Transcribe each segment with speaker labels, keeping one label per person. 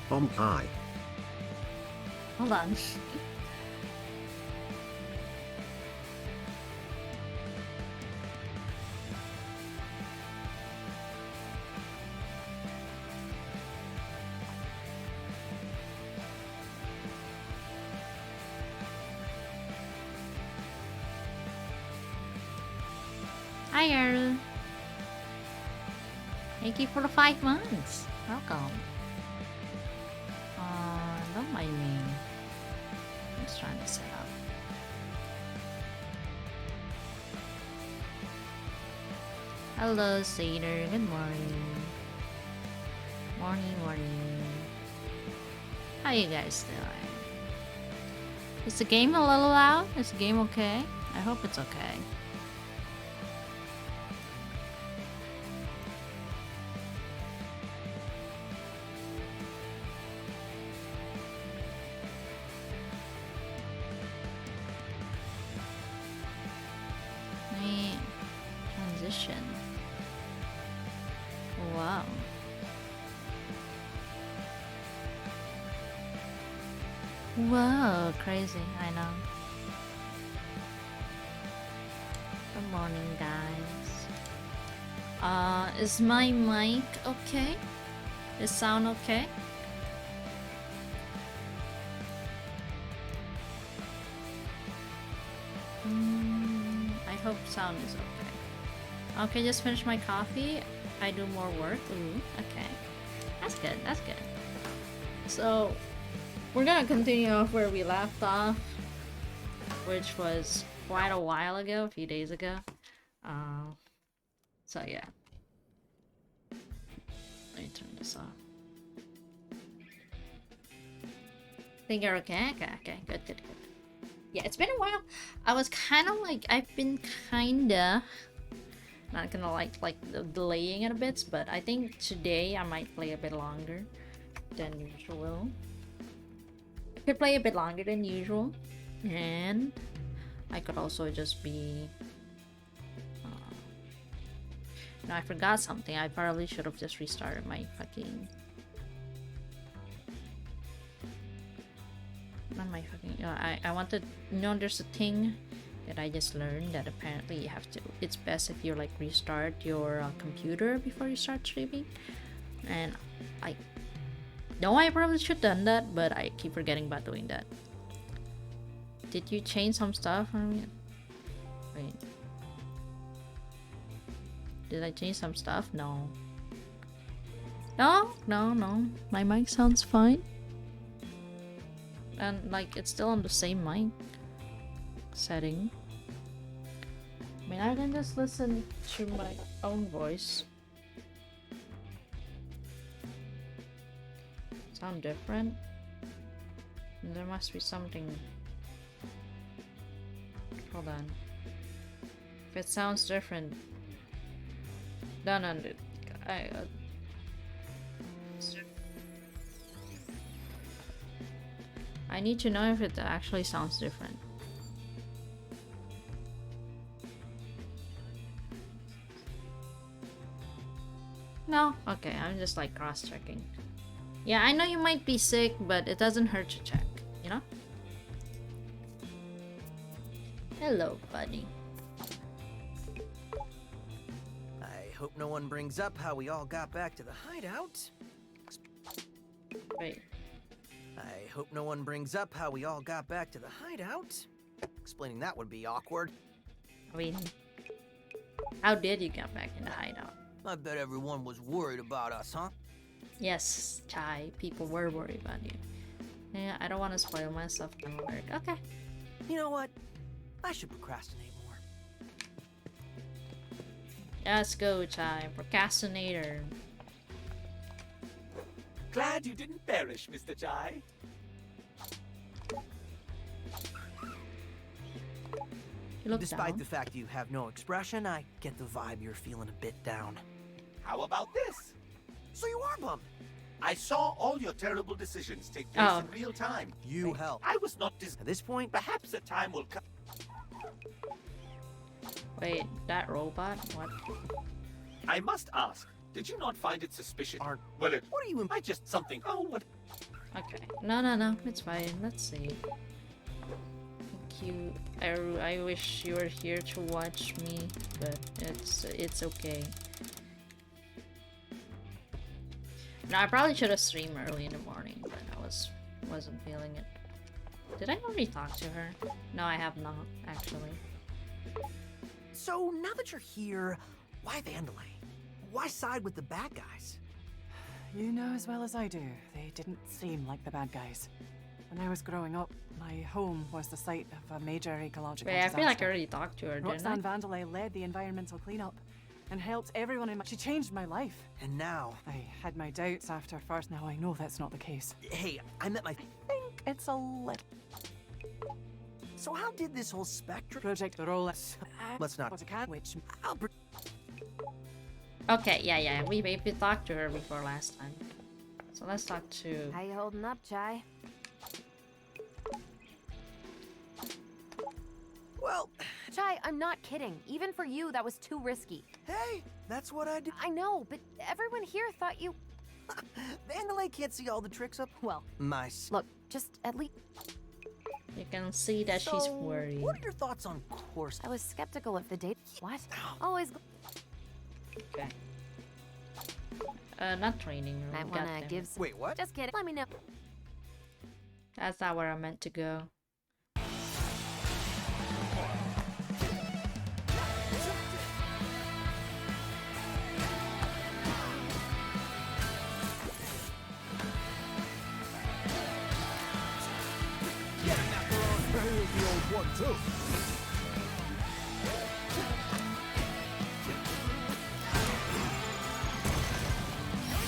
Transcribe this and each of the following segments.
Speaker 1: I.
Speaker 2: Hold on. Hi, Earl. Thank you for the 5 months. Welcome. Don't mind me. I'm just trying to set up. Hello, Satyr. Good morning. Morning. How you guys doing? Is the game a little loud? Is the game okay? I hope it's okay. Transition. Wow. Whoa, crazy, I know. Good morning, guys. Is my mic okay? Is sound okay? I hope sound is okay. Okay, just finish my coffee. I do more work. Ooh, okay. That's good, that's good. So, we're gonna continue off where we left off, which was quite a while ago, a few days ago. So yeah. Let me turn this off. Think you're okay? Okay, good. Yeah, it's been a while. I was kind of like, I've been kinda not gonna like delaying it a bit, but I think today I might play a bit longer than usual. I could play a bit longer than usual, and I could also just be. No, I forgot something. I probably should have just restarted my fucking. Not my fucking. I wanted. You know, there's a thing that I just learned that apparently you have to. It's best if you like restart your computer before you start streaming, and I know I probably should have done that, but I keep forgetting about doing that. Did you change some stuff? Wait. Did I change some stuff? No. No. My mic sounds fine. And like it's still on the same mic setting. I mean, I can just listen to my own voice. Sound different? There must be something. Hold on. If it sounds different. No. I need to know if it actually sounds different. No? Okay, I'm just like cross-checking. Yeah, I know you might be sick, but it doesn't hurt to check, you know? Hello, buddy.
Speaker 3: I hope no one brings up how we all got back to the hideout.
Speaker 2: Wait.
Speaker 3: I hope no one brings up how we all got back to the hideout. Explaining that would be awkward.
Speaker 2: I mean, how did you get back in the hideout?
Speaker 3: I bet everyone was worried about us, huh?
Speaker 2: Yes, Chai, people were worried about you. Yeah, I don't want to spoil myself on work. Okay.
Speaker 3: You know what? I should procrastinate more.
Speaker 2: Let's go, Chai. Procrastinator.
Speaker 4: Glad you didn't perish, Mr. Chai.
Speaker 2: You look
Speaker 3: Despite
Speaker 2: down.
Speaker 3: the fact you have no expression, I get the vibe you're feeling a bit down.
Speaker 4: How about this?
Speaker 3: So you are bummed.
Speaker 4: I saw all your terrible decisions take place in real time.
Speaker 3: You help.
Speaker 4: I was not
Speaker 3: At this point,
Speaker 4: Perhaps a time will come.
Speaker 2: Wait, that robot? What?
Speaker 4: I must ask, Did you not find it suspicious?
Speaker 3: Aren't-
Speaker 4: Well, it.
Speaker 3: What are you?
Speaker 4: I just something. Oh, what?
Speaker 2: Okay. No. It's fine. Let's see. Thank you. I wish you were here to watch me, but it's okay. No, I probably should have streamed early in the morning, but I wasn't feeling it. Did I already talk to her? No, I have not, actually.
Speaker 3: So now that you're here, why Vandalay? Why side with the bad guys?
Speaker 1: You know as well as I do, they didn't seem like the bad guys. When I was growing up, my home was the site of a major ecological
Speaker 2: Wait, I
Speaker 1: disaster.
Speaker 2: feel like I already talked to her, didn't I?
Speaker 1: Roxanne Vandalay led the environmental cleanup and helped everyone in my... She changed my life.
Speaker 3: And now,
Speaker 1: I had my doubts after first, now I know that's not the case.
Speaker 3: hey, I met my.
Speaker 1: I think it's a little...
Speaker 3: So how did this whole spectrum?
Speaker 1: Project Roll.
Speaker 3: Let's not-
Speaker 1: What I can, which...
Speaker 3: Albert.
Speaker 2: Okay, yeah. We talked to her before last time. So let's talk to...
Speaker 5: How you holding up, Chai?
Speaker 3: Well,
Speaker 5: Chai, I'm not kidding. Even for you, that was too risky.
Speaker 3: hey, that's what I do.
Speaker 5: I know, but everyone here thought you...
Speaker 3: Vandalay can't see all the tricks up
Speaker 5: Well,
Speaker 3: my.
Speaker 5: look, just at least...
Speaker 2: You can see that she's
Speaker 3: So,
Speaker 2: worried.
Speaker 3: What are your thoughts on course?
Speaker 5: I was skeptical of the date. What? Always...
Speaker 2: Okay. Not training.
Speaker 5: I
Speaker 2: we got
Speaker 5: wanna
Speaker 2: there.
Speaker 5: give some...
Speaker 3: Wait, what?
Speaker 5: Just kidding. Let me know.
Speaker 2: That's not where I meant to go.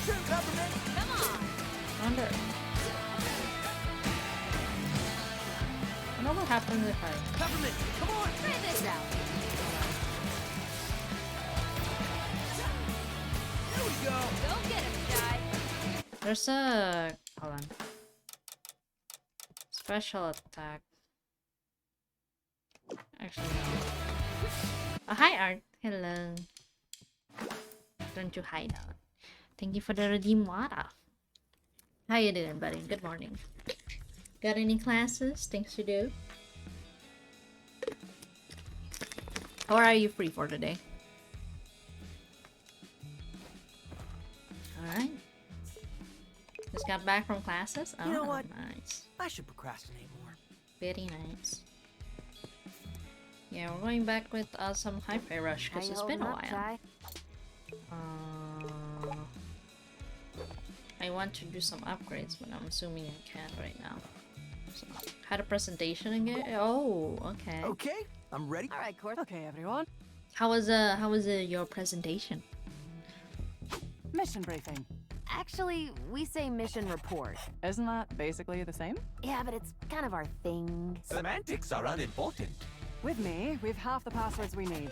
Speaker 2: I wonder. I wonder what happens if I...
Speaker 3: Peppermint, come on!
Speaker 5: Try this out.
Speaker 3: There we go.
Speaker 5: Go get him, Chai.
Speaker 2: There's a... Hold on. Special attack. Actually, no. Oh, hi, Art. Hello. Don't you hide out. Thank you for the redeem water. How you doing, buddy? Good morning. Got any classes? Things to do? Or are you free for today? Alright. Just got back from classes? Oh,
Speaker 3: You know what?
Speaker 2: Nice.
Speaker 3: I should procrastinate more.
Speaker 2: Very nice. Yeah, we're going back with some Hyper Rush
Speaker 5: How
Speaker 2: because
Speaker 5: you
Speaker 2: it's been
Speaker 5: holding
Speaker 2: a
Speaker 5: up,
Speaker 2: while.
Speaker 5: Chai?
Speaker 2: I want to do some upgrades, but I'm assuming I can't right now. So, had a presentation again? Oh, okay.
Speaker 3: Okay, I'm ready.
Speaker 5: All right, Court.
Speaker 1: Okay, everyone.
Speaker 2: How was your presentation?
Speaker 1: Mission briefing.
Speaker 5: Actually, we say mission report.
Speaker 1: Isn't that basically the same?
Speaker 5: Yeah, but it's kind of our thing.
Speaker 4: Semantics are unimportant.
Speaker 1: With me, we've half the passwords we need.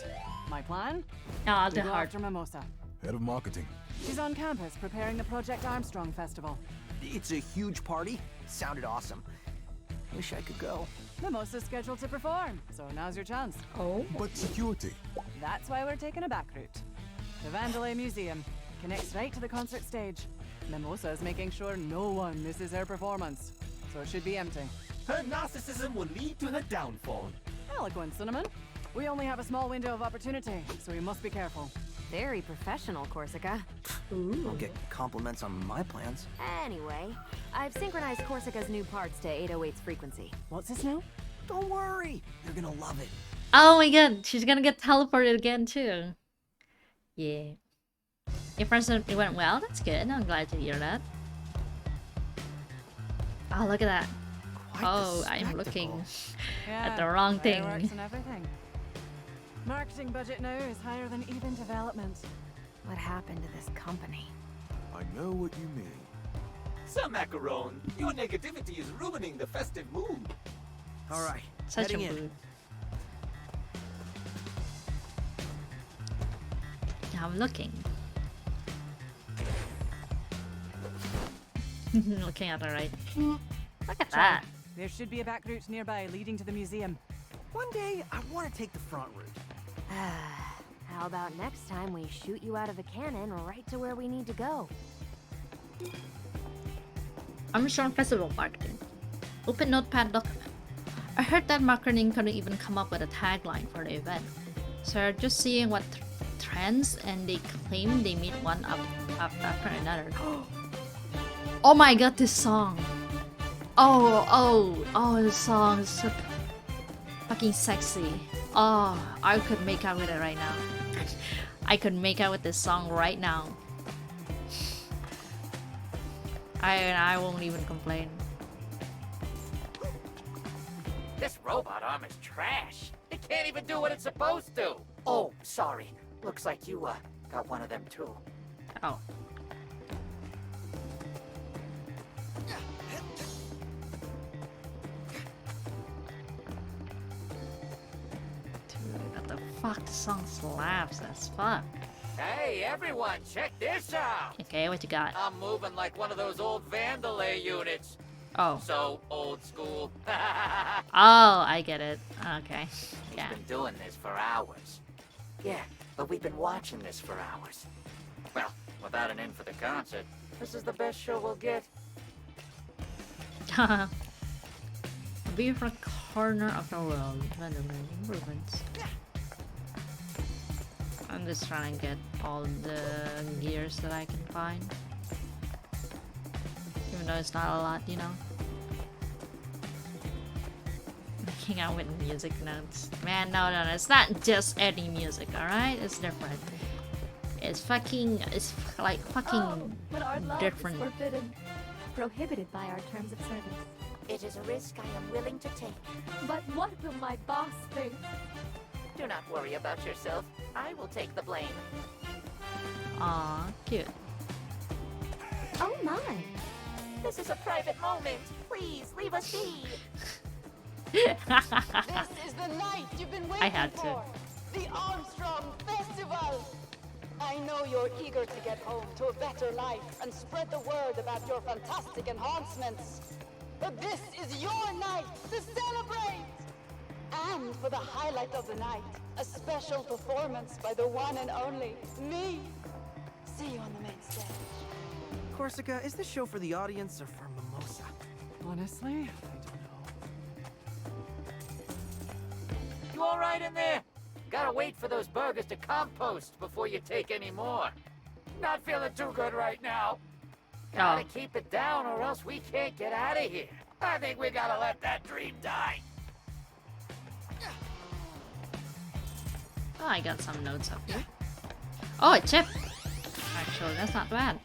Speaker 1: My plan?
Speaker 2: Ah,
Speaker 1: We
Speaker 2: the
Speaker 1: go
Speaker 2: heart.
Speaker 1: after Mimosa.
Speaker 6: Head of marketing.
Speaker 1: She's on campus preparing the Project Armstrong Festival.
Speaker 3: It's a huge party. Sounded awesome. Wish I could go.
Speaker 1: Mimosa's scheduled to perform, so now's your chance.
Speaker 2: Oh,
Speaker 6: But security.
Speaker 1: That's why we're taking a back route. The Vandalay Museum connects right to the concert stage. Mimosa's making sure no one misses her performance, so it should be empty.
Speaker 4: Her narcissism will lead to her downfall.
Speaker 1: Eloquent, Cinnamon. We only have a small window of opportunity, so we must be careful.
Speaker 5: Very professional, Corsica.
Speaker 3: I'll get compliments on my plans.
Speaker 5: Anyway, I've synchronized Corsica's new parts to 808's frequency.
Speaker 1: What's this now?
Speaker 3: Don't worry, you're gonna love it.
Speaker 2: oh my god, she's gonna get teleported again too. Yeah. Your first it went well. That's good. I'm glad to hear that. Oh, look at that.
Speaker 3: Quite the
Speaker 2: Oh, I'm looking
Speaker 3: spectacle.
Speaker 2: at the wrong thing.
Speaker 1: Fireworks and everything. Marketing budget now is higher than even development.
Speaker 5: What happened to this company?
Speaker 6: I know what you mean.
Speaker 4: Sir Macaron, your negativity is ruining the festive mood.
Speaker 3: All right,
Speaker 2: Such a
Speaker 3: heading in.
Speaker 2: mood. I'm looking. Looking at her right. Look at that.
Speaker 1: There should be a back route nearby leading to the museum.
Speaker 3: One day, I want to take the front route.
Speaker 5: How about next time we shoot you out of a cannon right to where we need to go?
Speaker 2: Armstrong Festival Marketing. Open Notepad document. I heard that marketing couldn't even come up with a tagline for the event. So just seeing what trends, and they claim they meet one up after another. Oh my god, this song! Oh, this song is so fucking sexy. Oh, I could make out with it right now. I could make out with this song right now. I won't even complain.
Speaker 4: This robot arm is trash. It can't even do what it's supposed to. Oh, sorry. Looks like you, got one of them too.
Speaker 2: Oh. Dude, what the fuck? This song slaps as fuck.
Speaker 4: Hey, everyone, check this out.
Speaker 2: Okay, what you got?
Speaker 4: I'm moving like one of those old Vandalay units.
Speaker 2: Oh.
Speaker 4: So old school.
Speaker 2: Oh, I get it. Okay. Yeah.
Speaker 4: We've been doing this for hours. Yeah, but we've been watching this for hours. Well, without an in for the concert, this is the best show we'll get.
Speaker 2: A beautiful corner of the world. Vanderman improvements. I'm just trying to get all the gears that I can find. Even though it's not a lot, you know. Making out with music notes. Man, no, it's not just any music, alright? It's different. It's like fucking
Speaker 7: But our love
Speaker 2: different.
Speaker 7: is forbidden, prohibited by our terms of service.
Speaker 8: It is a risk I am willing to take.
Speaker 7: But what will my boss think?
Speaker 8: Do not worry about yourself. I will take the blame.
Speaker 2: Aw, cute.
Speaker 7: Oh my!
Speaker 8: This is a private moment. Please leave us be.
Speaker 9: This is the night you've been waiting
Speaker 2: I had to.
Speaker 9: for. The Armstrong Festival. I know you're eager to get home to a better life and spread the word about your fantastic enhancements. But this is your night to celebrate. And for the highlight of the night, a special performance by the one and only me. See you on the main stage.
Speaker 3: Corsica, is this show for the audience or for Mimosa?
Speaker 1: Honestly, I don't know.
Speaker 4: You all right in there? Gotta wait for those burgers to compost before you take any more. Not feeling too good right now. Gotta keep it down or else we can't get out of here. I think we gotta let that dream die.
Speaker 2: Oh, I got some notes up here. Oh, a chip! Actually, that's not bad.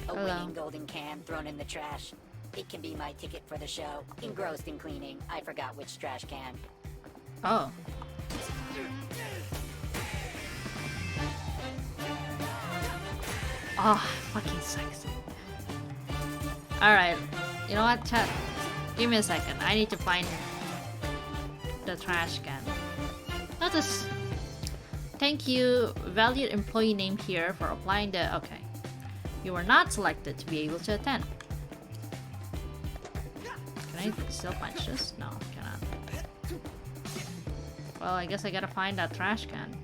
Speaker 8: A
Speaker 2: Hello.
Speaker 8: winning golden can thrown in the trash. It can be my ticket for the show. Engrossed in cleaning, I forgot which trash can.
Speaker 2: Oh. Oh, fucking sexy. Alright. You know what, chat? Give me a second. I need to find the trash can. Let us. Thank you, valued employee name here, for applying the. Okay. You were not selected to be able to attend. Can I still punch this? No, cannot. Well, I guess I gotta find that trash can.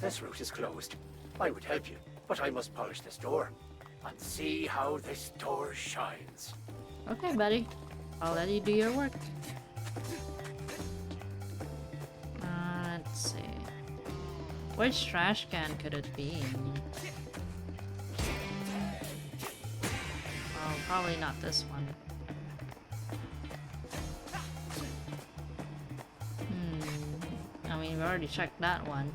Speaker 4: This route is closed. I would help you, but I must polish this door. And see how this door shines.
Speaker 2: Okay, buddy. I'll let you do your work. Let's see. Which trash can could it be? Oh, probably not this one. I mean, we already checked that one.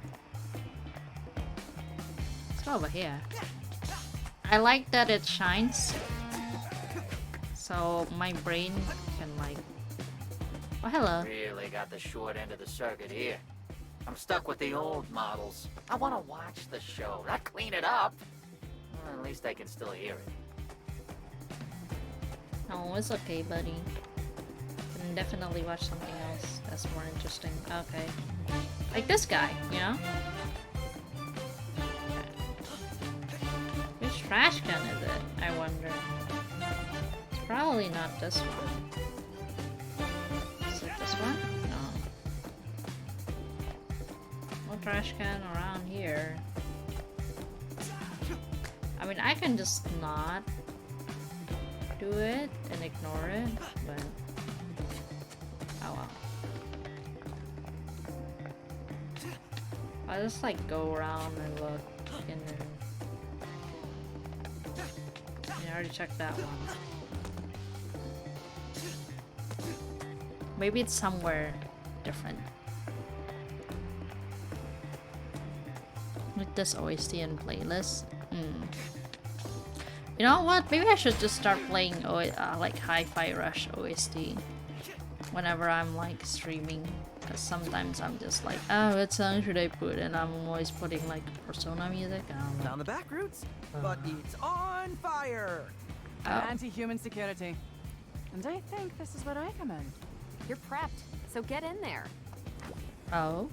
Speaker 2: Let's go over here. I like that it shines. So my brain can like... Oh, hello.
Speaker 4: Really got the short end of the circuit here. I'm stuck with the old models. I want to watch the show, not clean it up. Well, at least I can still hear it.
Speaker 2: Oh, it's okay, buddy. Can definitely watch something else that's more interesting. Okay. Like this guy, you know? Which Which trash can is it? I wonder. It's probably not this one. Is it this one? No. No trash can around here. I mean, I can just not do it and ignore it, but oh well. I'll just like go around and look and then I already checked that one. Maybe it's somewhere different. Like this OST and playlist. You know what? Maybe I should just start playing like Hi-Fi Rush OST whenever I'm like streaming. Because sometimes I'm just like, oh, what song should I put? And I'm always putting like Persona music. I don't know.
Speaker 3: Down the back routes, but it's on fire.
Speaker 2: Oh.
Speaker 1: Anti-human security. And I think this is where I come in.
Speaker 5: You're prepped, so get in there.
Speaker 2: Oh.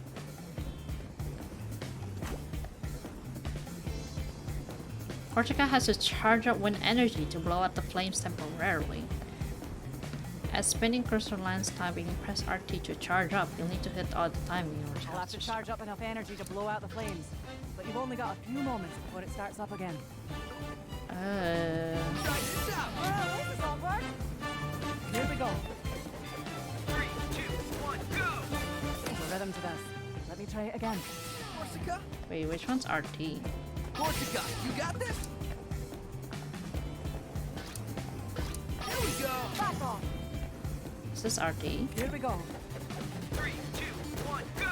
Speaker 2: Korchika has to charge up wind energy to blow out the flames temporarily. As spinning cursor lands timing, press RT to charge up. You'll need to hit all the timing or
Speaker 1: I'll have to charge up enough energy to blow out the flames. But you've only got a few moments before it starts up again. Here we go.
Speaker 3: 3, 2, 1, go!
Speaker 1: There's a rhythm to this. Let me try it again.
Speaker 3: Korsica?
Speaker 2: Wait, which one's RT?
Speaker 3: Korsica, you got this? Here we go!
Speaker 1: Back off.
Speaker 2: Is this RT?
Speaker 1: Here we go.
Speaker 3: 3, 2, 1, go!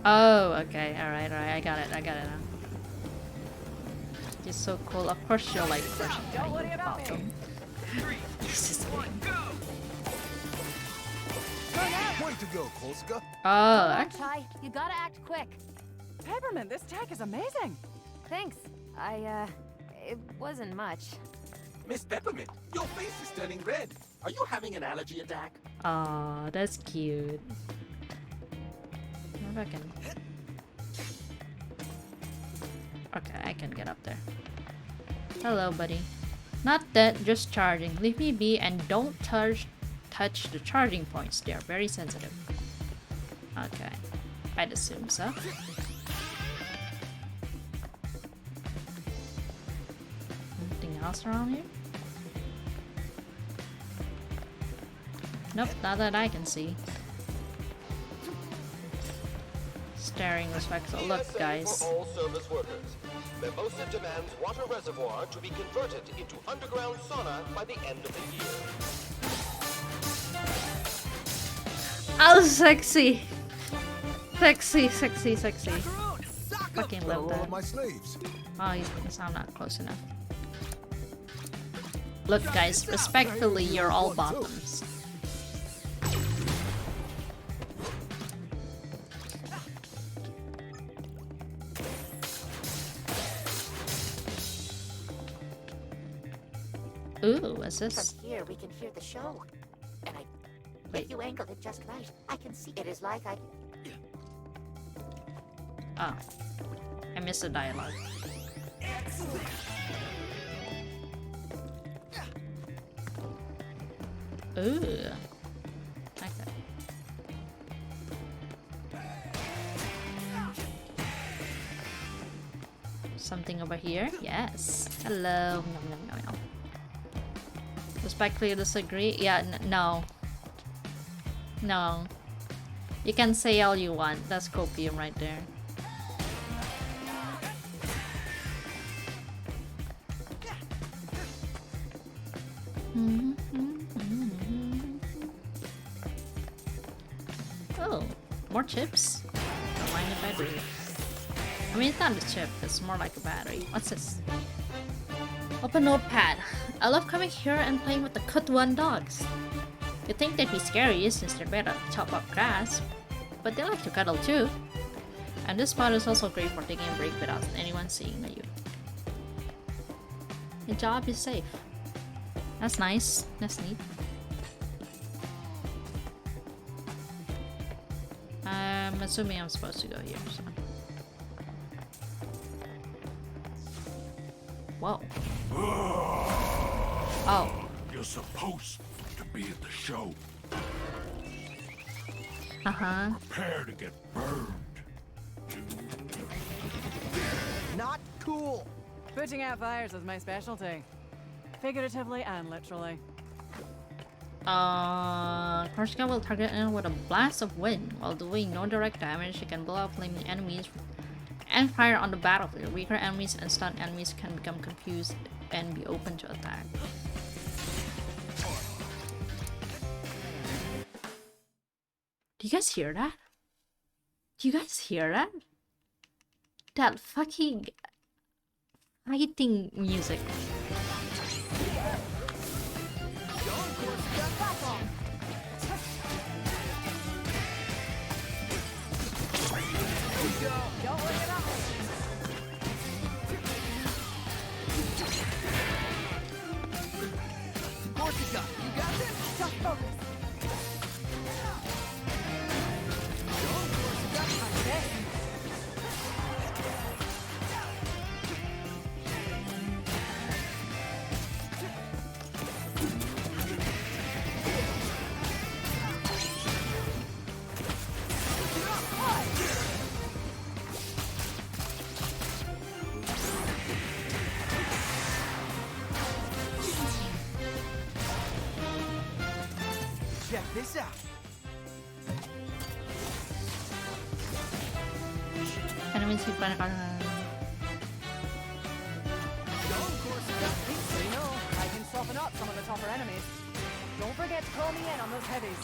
Speaker 2: Oh, okay. Alright, I got it now. It's so cool. Of course you're like
Speaker 1: Don't worry about me.
Speaker 3: 3, 2, 1, go!
Speaker 6: Way to go, Korsica.
Speaker 2: Oh,
Speaker 5: Come on, Ty. You gotta act quick.
Speaker 1: Peppermint, this tech is amazing.
Speaker 5: Thanks. It wasn't much.
Speaker 10: Miss Peppermint, your face is turning red. Are you having an allergy attack?
Speaker 2: oh, that's cute. I wonder if I can. Okay, I can get up there. Hello, buddy. Not dead, just charging. Leave me be and don't touch the charging points. They are very sensitive. Okay, I'd assume so. Anything else around here? Nope, not that I can see. Staring respectful. Look,
Speaker 11: PSA
Speaker 2: guys.
Speaker 11: for all service workers. Mimosa demands water reservoir to be converted into underground sauna by the end of the year.
Speaker 2: Oh, sexy! Sexy. Fucking love
Speaker 6: All
Speaker 2: that.
Speaker 6: of my slaves.
Speaker 2: Oh, he's not close enough. Look, guys, respectfully, you're all bottoms. Ooh, what's this?
Speaker 8: From here, we can hear the show. And
Speaker 2: Wait.
Speaker 8: if you angled it just right, I can see it is like I...
Speaker 2: Oh. I missed the dialogue. Ooh. Okay. Something over here? Yes. Hello. No. Respectfully disagree? Yeah, no. No. You can say all you want. That's copium right there. Oh, more chips? Don't mind if I do. I mean, it's not a chip, it's more like a battery. What's this? Open notepad. I love coming here and playing with the Kutwan dogs. You'd think they'd be scary since they're made to chop up grass, but they like to cuddle too. And this spot is also great for taking a break without anyone seeing you. Your job is safe. That's nice. That's neat. I'm assuming I'm supposed to go here, so. Whoa. Oh.
Speaker 6: You're supposed to be at the show.
Speaker 2: Uh-huh.
Speaker 6: Prepare to get burned.
Speaker 3: Not cool.
Speaker 1: Putting out fires is my specialty. Figuratively and literally.
Speaker 2: Korsica will target anyone with a blast of wind. While doing no direct damage, she can blow up flaming enemies and fire on the battlefield. Weaker enemies and stunned enemies can become confused and be open to attack. Do you guys hear that? Do you guys hear that? That fucking fighting music.
Speaker 3: Corsica, you got this?
Speaker 5: Just focus.
Speaker 3: Check this out.
Speaker 2: Enemies hit by the
Speaker 1: So you know, I can soften up some of the tougher enemies. Don't forget to call me in on those heavies.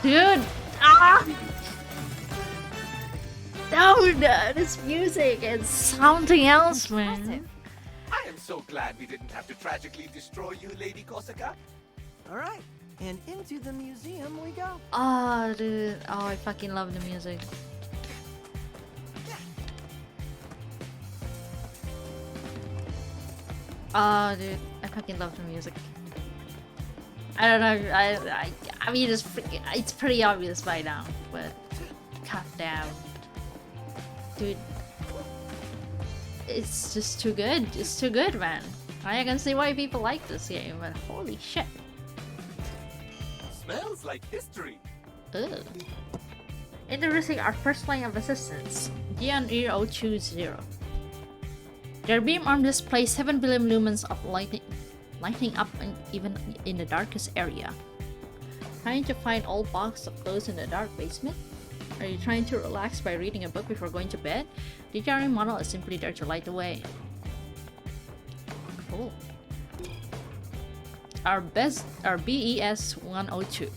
Speaker 2: Dude! Ah! Dude, this music is something else, man.
Speaker 10: I am so glad we didn't have to tragically destroy you, Lady Korsica.
Speaker 3: All right, and into the museum we go.
Speaker 2: Oh, dude. Oh, I fucking love the music. Oh, dude. I fucking love the music. I don't know. I mean, it's pretty obvious by now, but god damn, dude, it's just too good. It's too good, man. I can see why people like this game, but holy shit.
Speaker 10: Smells like history.
Speaker 2: Ugh. Introducing our first line of assistance, Geon-020. Their beam arm displays 7 billion lumens of lighting up even in the darkest area. Trying to find old box of clothes in the dark basement? Are you trying to relax by reading a book before going to bed? The DJI model is simply there to light the way. Cool. Our BES 102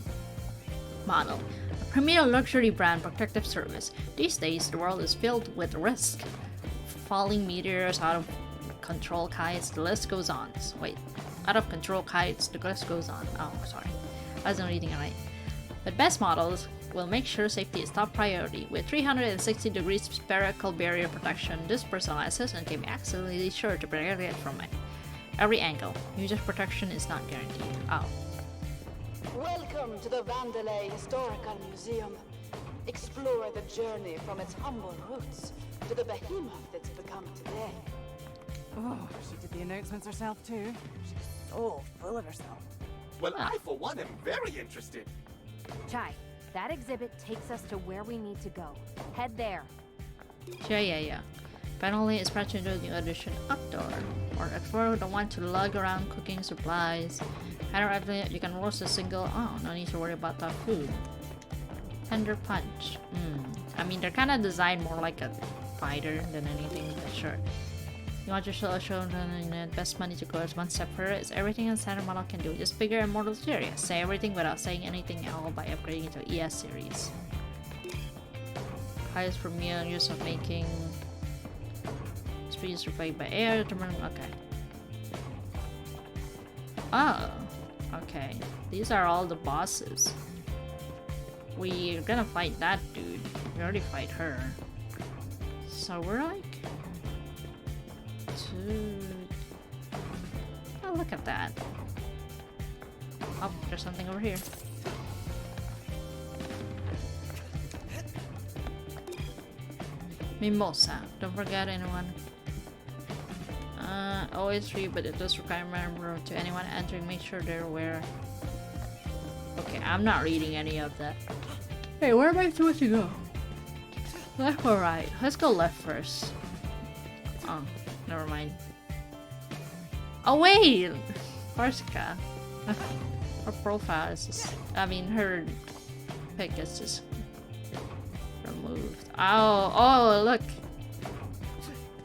Speaker 2: model. A premier luxury brand protective service. These days, the world is filled with risk. Falling meteors, out of control kites, the list goes on. Wait, out of control kites, the list goes on. Oh, sorry. I wasn't reading it right. But best models will make sure safety is top priority. With 360 degrees spherical barrier protection, this personalized assistant can be absolutely sure to protect it from every angle. User protection is not guaranteed. Oh.
Speaker 9: Welcome to the Vandelay Historical Museum. Explore the journey from its humble roots to the behemoth it's become today.
Speaker 1: Oh, she did the announcements herself too. She's so full of herself.
Speaker 10: Well, I for one am very interested.
Speaker 5: Chai, that exhibit takes us to where we need to go. Head there.
Speaker 2: Yeah. Finally, it's brought to the audition outdoor. Or explore the one to lug around cooking supplies. However, you can roast a single. Oh, no need to worry about that food. Tender punch. I mean, they're kind of designed more like a fighter than anything, but sure. You want your solo show and best money to go as one step further. It's everything a standard model can do. Just bigger and more luxurious. Say everything without saying anything at all by upgrading to ES series. Highest per meal use of making. Speed is surveyed by air. Okay. Oh. Okay. These are all the bosses. We're gonna fight that dude. We already fight her. So we're like... Oh, look at that. Oh, there's something over here. Mimosa. Don't forget anyone. Always free, but it does require remember to anyone entering. Make sure they're aware. Okay, I'm not reading any of that. Hey, where am I supposed to go? Left or right? Let's go left first. Oh, never mind. Oh wait! Korsica. Her profile is just... I mean, her pic is just removed. Oh, look!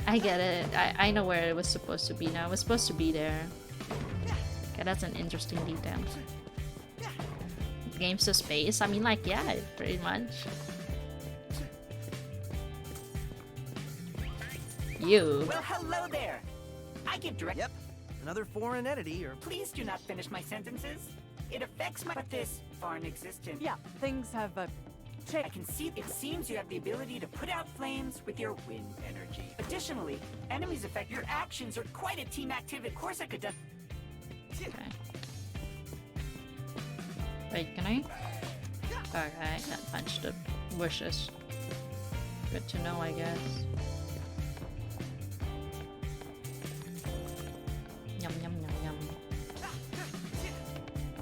Speaker 2: I get it. I know where it was supposed to be now. It was supposed to be there. Okay, that's an interesting detail. Games to space? I mean, like, yeah, pretty much. You.
Speaker 12: Well, hello there. I give direct.
Speaker 3: Yep. Another foreign entity, or...
Speaker 12: Please do not finish my sentences. It affects my... But this foreign existence.
Speaker 1: Yeah, things have
Speaker 12: I can see it seems you have the ability to put out flames with your wind energy. Additionally, enemies affect your actions are quite a team activity. Of course I could do...
Speaker 2: Okay. Wait, can I? Okay, I can't punch the wishes. Good to know, I guess. Yum yum yum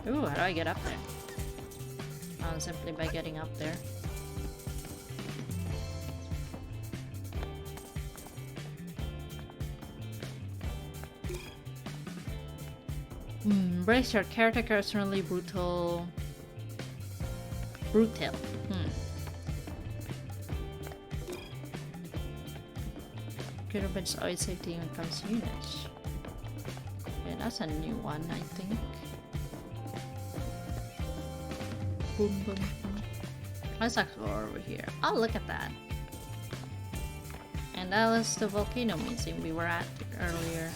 Speaker 2: yum. Ooh, how do I get up there? Oh, simply by getting up there. Embrace your caretaker is really brutal. Brutal. Kiribin's always safety when it comes to units. Okay, that's a new one, I think. Boom, boom, boom. Let's explore over here. Oh, look at that. And that was the volcano museum we were at earlier.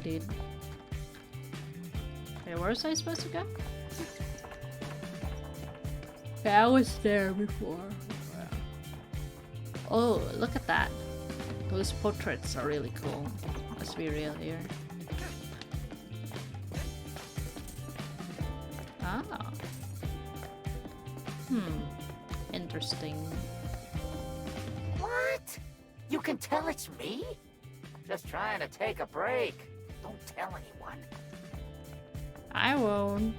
Speaker 2: Dude. Okay, where was I supposed to go? Okay, I was there before. Oh, look at that. Those portraits are really cool. Let's be real here. Ah. Interesting.
Speaker 4: What? You can tell it's me? Just trying to take a break. Don't tell anyone.
Speaker 2: I won't.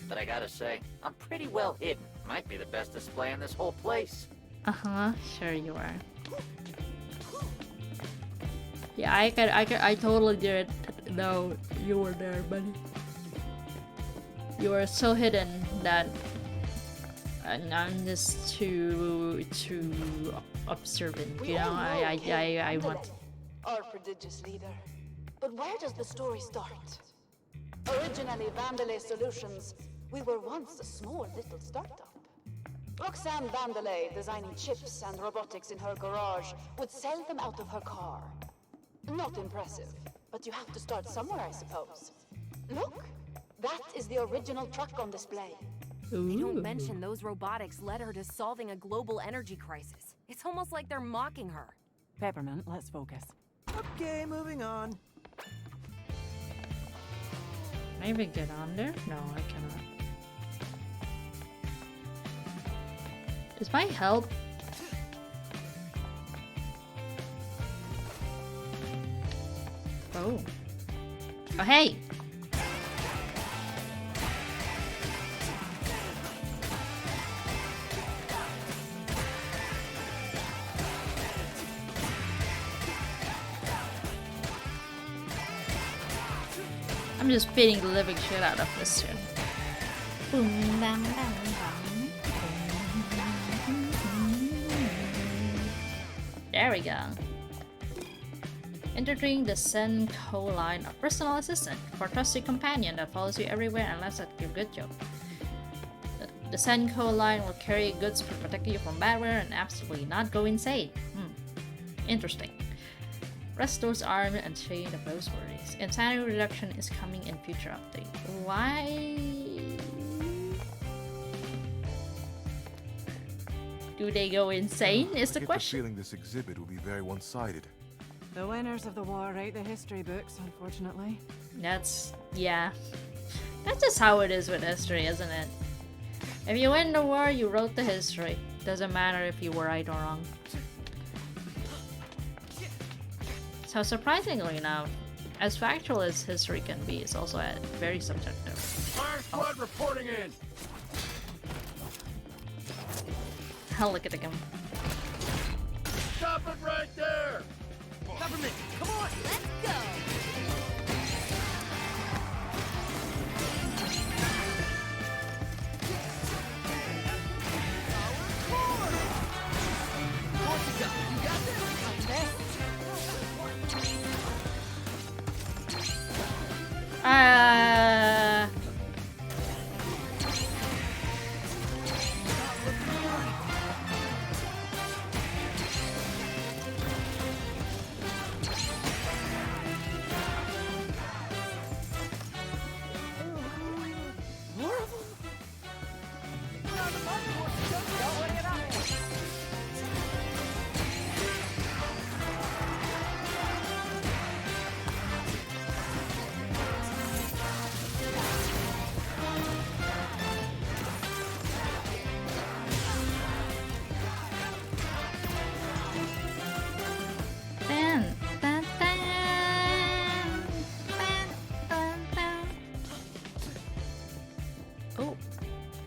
Speaker 4: But I gotta say, I'm pretty well hidden. Might be the best display in this whole place.
Speaker 2: Uh-huh, sure you are. Yeah, I totally did know you were there, buddy. You were so hidden that I'm just too observant, you know? I want...
Speaker 9: Our prodigious leader. But where does the story start? Originally Vandalay Solutions, we were once a small little startup. Roxanne Vandelay, designing chips and robotics in her garage, would sell them out of her car. Not impressive, but you have to start somewhere, I suppose. Look, that is the original truck on display.
Speaker 5: They don't mention those robotics led her to solving a global energy crisis. It's almost like they're mocking her.
Speaker 1: Peppermint, let's focus.
Speaker 3: Okay, moving on.
Speaker 2: Maybe get on there? No, I cannot. Is my help? Oh. Oh, hey! I'm just beating the living shit out of this tune. Boom, bam, bam, bam. There we go. Entering the Senko line of personal assistant for trusty companion that follows you everywhere unless at your good job. The Senko line will carry goods to protect you from badware and absolutely not go insane. Interesting. Rest those armed and chained of those worries. Insanity reduction is coming in future update. Why do they go insane? Is the question.
Speaker 13: I get the feeling this exhibit will be very one-sided.
Speaker 1: The winners of the war write the history books, unfortunately.
Speaker 2: Yeah. That's just how it is with history, isn't it? If you win the war, you wrote the history. Doesn't matter if you were right or wrong. So surprisingly enough, as factual as history can be, it's also very subjective.
Speaker 6: Fire squad reporting in.
Speaker 2: Hell, look at him.
Speaker 6: Stop it right there.
Speaker 3: Government, come on, let's go.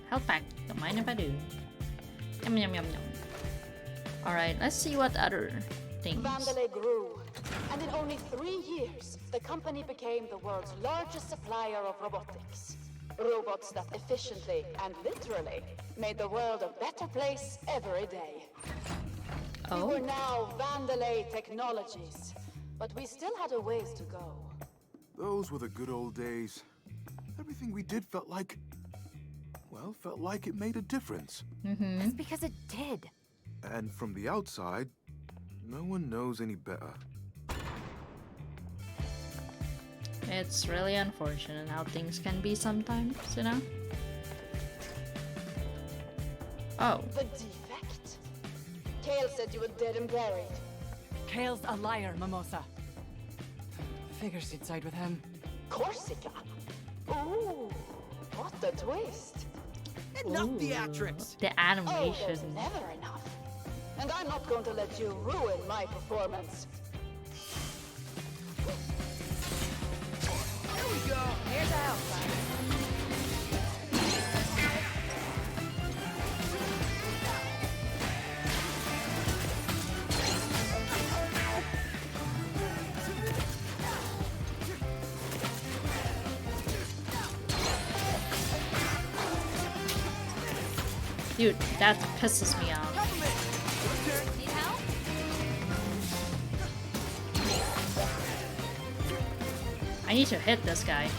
Speaker 2: Health pack. Don't mind if I do. Yum yum yum yum. Alright, let's see what other things.
Speaker 9: Vandelay grew, and in only 3 years, the company became the world's largest supplier of robotics. Robots that efficiently and literally made the world a better place every day. We were now Vandelay Technologies, but we still had a ways to go.
Speaker 13: Those were the good old days. Everything we did felt like it made a difference.
Speaker 5: That's because it did.
Speaker 13: And from the outside, no one knows any better.
Speaker 2: It's really unfortunate how things can be sometimes, you know? Oh.
Speaker 9: The defect? Kale said you were dead and buried.
Speaker 1: Kale's a liar, Mimosa. Figures you'd side with him.
Speaker 9: Corsica? Ooh, what a twist.
Speaker 3: Enough theatrics.
Speaker 2: The animation.
Speaker 9: Oh, there's never enough. And I'm not going to let you ruin my performance.
Speaker 3: Here we go.
Speaker 5: Here's a health pack.
Speaker 2: Dude, that pisses me off.
Speaker 5: Need help?
Speaker 2: I need to hit this guy.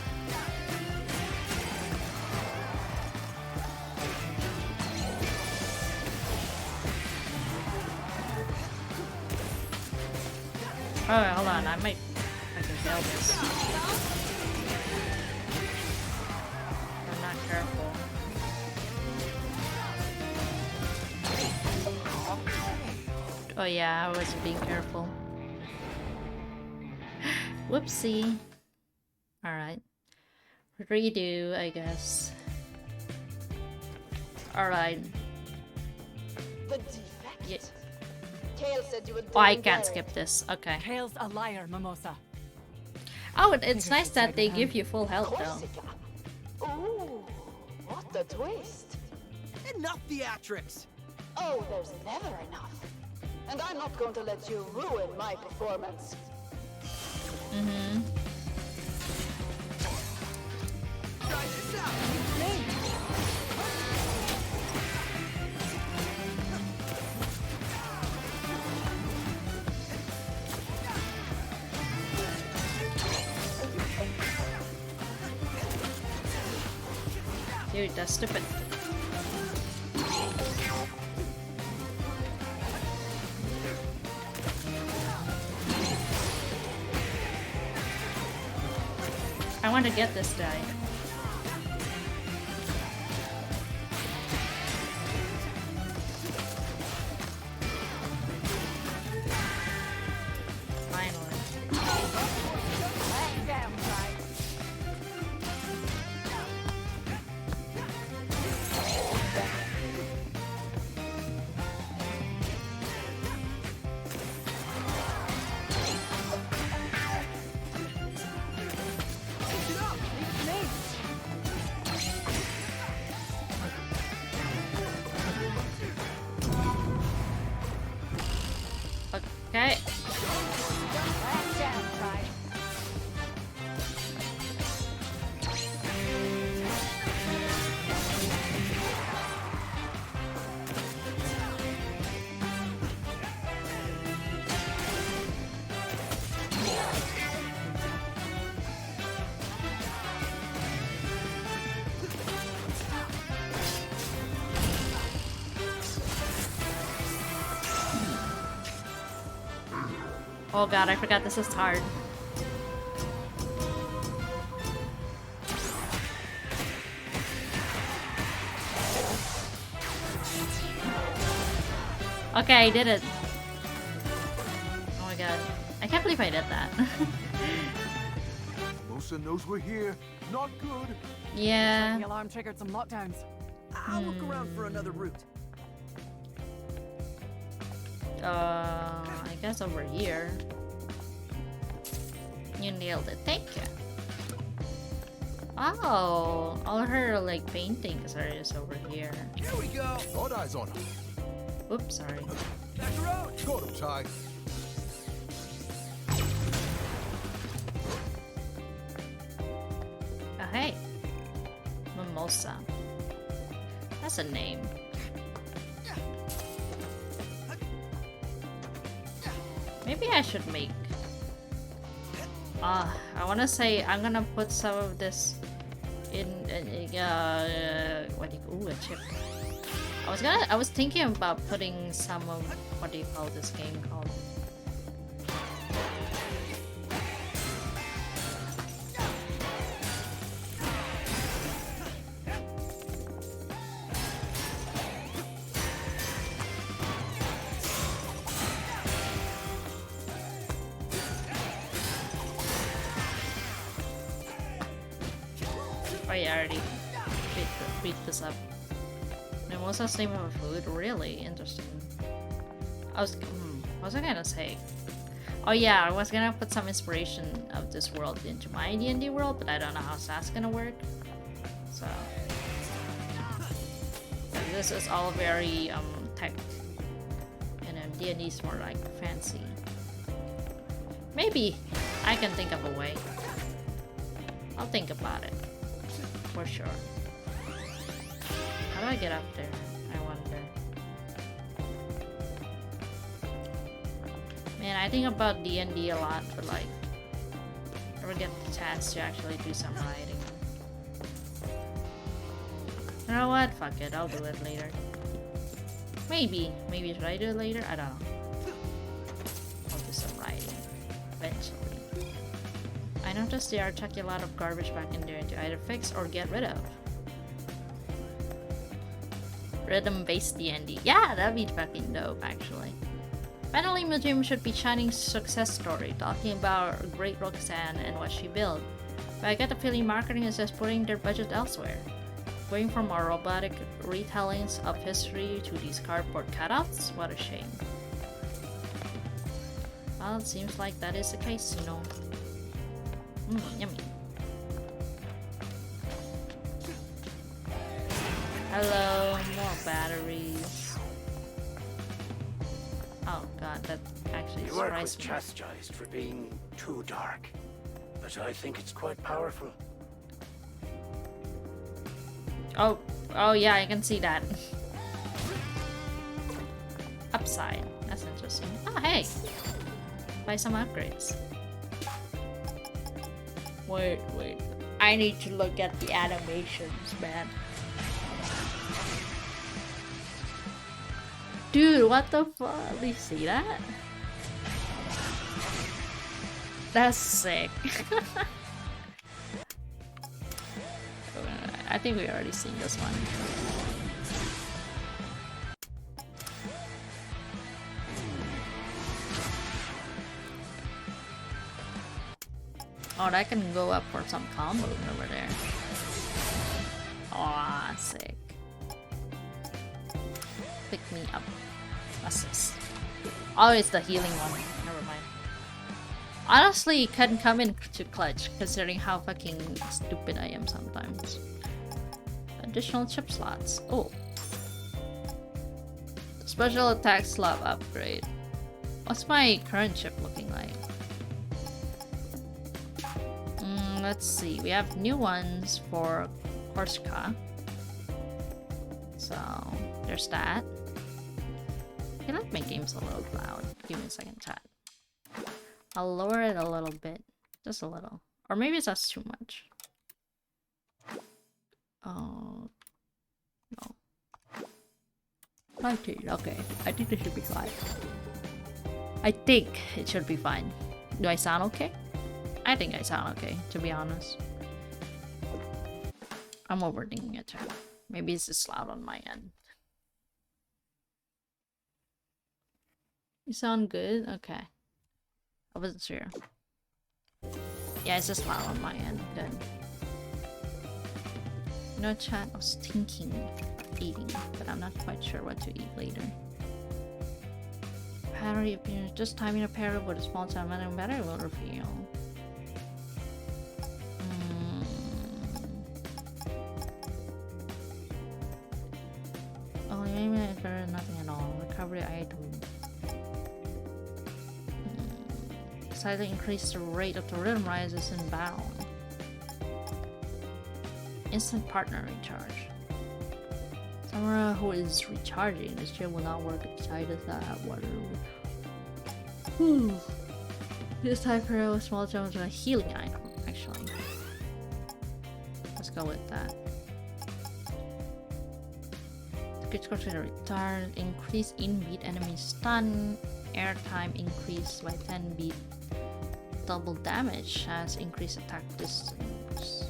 Speaker 2: Oh, hold on, I can fail this. I'm not careful. Oh yeah, I wasn't being careful. Whoopsie. Alright. Redo, I guess. Alright.
Speaker 9: The defect? Yeah. Kale said you would.
Speaker 2: Oh, I can't skip this. Okay.
Speaker 1: Kale's a liar, Mimosa.
Speaker 2: Oh, it's nice that they give you full health though.
Speaker 9: Ooh, what a twist.
Speaker 3: Enough theatrics!
Speaker 9: Oh, there's never enough. And I'm not going to let you ruin my performance.
Speaker 2: Mm-hmm.
Speaker 3: Try this out!
Speaker 2: Dude, that's stupid. I want to get this guy. Okay. Oh god, I forgot this is hard. Okay, I did it. Oh my god. I can't believe I did that.
Speaker 13: Mimosa knows we're here. Not good.
Speaker 2: Yeah.
Speaker 1: The alarm triggered some lockdowns.
Speaker 3: I'll look around for another route.
Speaker 2: I guess over here. You nailed it. Thank you. Oh, all her like paintings are just over here.
Speaker 3: Here we go.
Speaker 13: Got eyes on her.
Speaker 2: Oops, sorry.
Speaker 3: Back around.
Speaker 13: Got him, Ty.
Speaker 2: Oh, hey. Mimosa. That's a name. Maybe I should make... I wanna say I'm gonna put some of this in what do you... Ooh, a chip. I was thinking about putting some of... What do you call this game called? Oh yeah, I already beat this up. Mimosa's name of a food? Really interesting. What was I gonna say? Oh yeah, I was gonna put some inspiration of this world into my D&D world, but I don't know how that's gonna work. So this is all very tech, and then D&D is more like fancy. Maybe I can think of a way. I'll think about it. For sure. How do I get up there? I wonder. Man, I think about D&D a lot, but like, never get the chance to actually do some writing. You know what? Fuck it, I'll do it later. Maybe should I do it later? I don't know. I'll do some writing. I noticed they are chucking a lot of garbage back in there to either fix or get rid of. Rhythm-based D&D. Yeah, that'd be fucking dope, actually. Vanillay Museum should be Chinese success story, talking about great Roxanne and what she built. But I get the feeling marketing is just putting their budget elsewhere. Going from our robotic retellings of history to these cardboard cutouts? What a shame. Well, it seems like that is the case, you know. Yummy. Hello, more batteries. Oh god, that actually
Speaker 4: You work
Speaker 2: surprised
Speaker 4: was
Speaker 2: me.
Speaker 4: chastised for being too dark, but I think it's quite powerful.
Speaker 2: Oh yeah, I can see that. Upside. That's interesting. Oh hey! Buy some upgrades. Wait. I need to look at the animations, man. Dude, what the fuck? Do you see that? That's sick. I think we already seen this one. Oh, that can go up for some combos over there. Aw, sick. Pick me up. Assist. Oh, it's the healing one. Never mind. Honestly, it can come in to clutch, considering how fucking stupid I am sometimes. Additional chip slots. Oh. Special attack slot upgrade. What's my current chip looking like? Let's see. We have new ones for Korska. So, there's that. I like my games a little loud. Give me a second, chat. I'll lower it a little bit. Just a little. Or maybe that's too much. Oh. No. 19. Okay. I think it should be fine. I think it should be fine. Do I sound okay? I think I sound okay, to be honest. I'm overthinking it too. Maybe it's just loud on my end. You sound good? Okay. I wasn't sure. Yeah, it's just loud on my end. Good. You know, chat, I was thinking of eating, but I'm not quite sure what to eat later. Battery appearance. Just timing a pair with a small time and battery will reveal. Oh, maybe it's better than nothing at all. Recovery item. Slightly increase the rate of the rhythm rises in battle. Instant partner recharge. Someone who is recharging this chip will not work inside of that water. This type hero with small jumps is a healing item, actually. Let's go with that. Good score to the retard. Increase in-beat enemy stun. Airtime increase by 10 beat. Double damage has increased attack distance.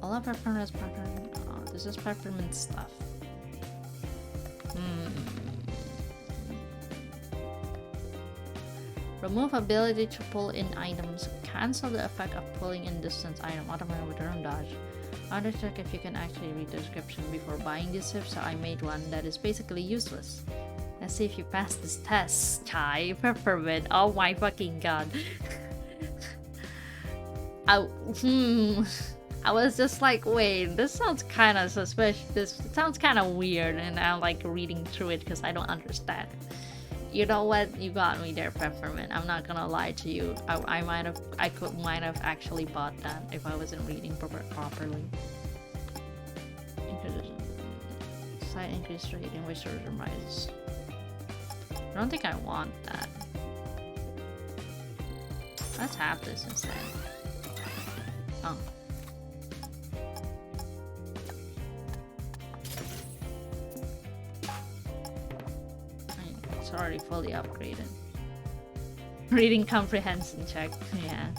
Speaker 2: All of peppermint pattern. Oh, this is peppermint stuff. Remove ability to pull in items. Cancel the effect of pulling in distance item. Automatic return dodge. I want to check if you can actually read the description before buying this chip, so I made one that is basically useless. Let's see if you pass this test. Chai peppermint. Oh my fucking god. I was just like, wait, this sounds kind of suspicious. This sounds kind of weird, and I'm like reading through it because I don't understand. You know what? You got me there, peppermint. I'm not gonna lie to you. I might have actually bought that if I wasn't reading properly. Slight increase rate in which rhythm rises. I don't think I want that. Let's have this instead. Oh. It's already fully upgraded. Reading comprehension check, yeah.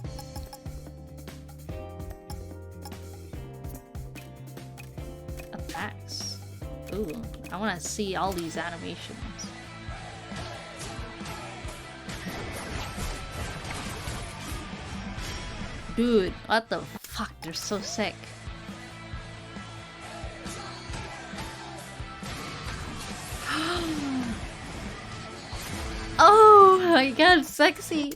Speaker 2: attacks. Ooh, I want to see all these animations. Dude, what the fuck? They're so sick. Oh my god, sexy!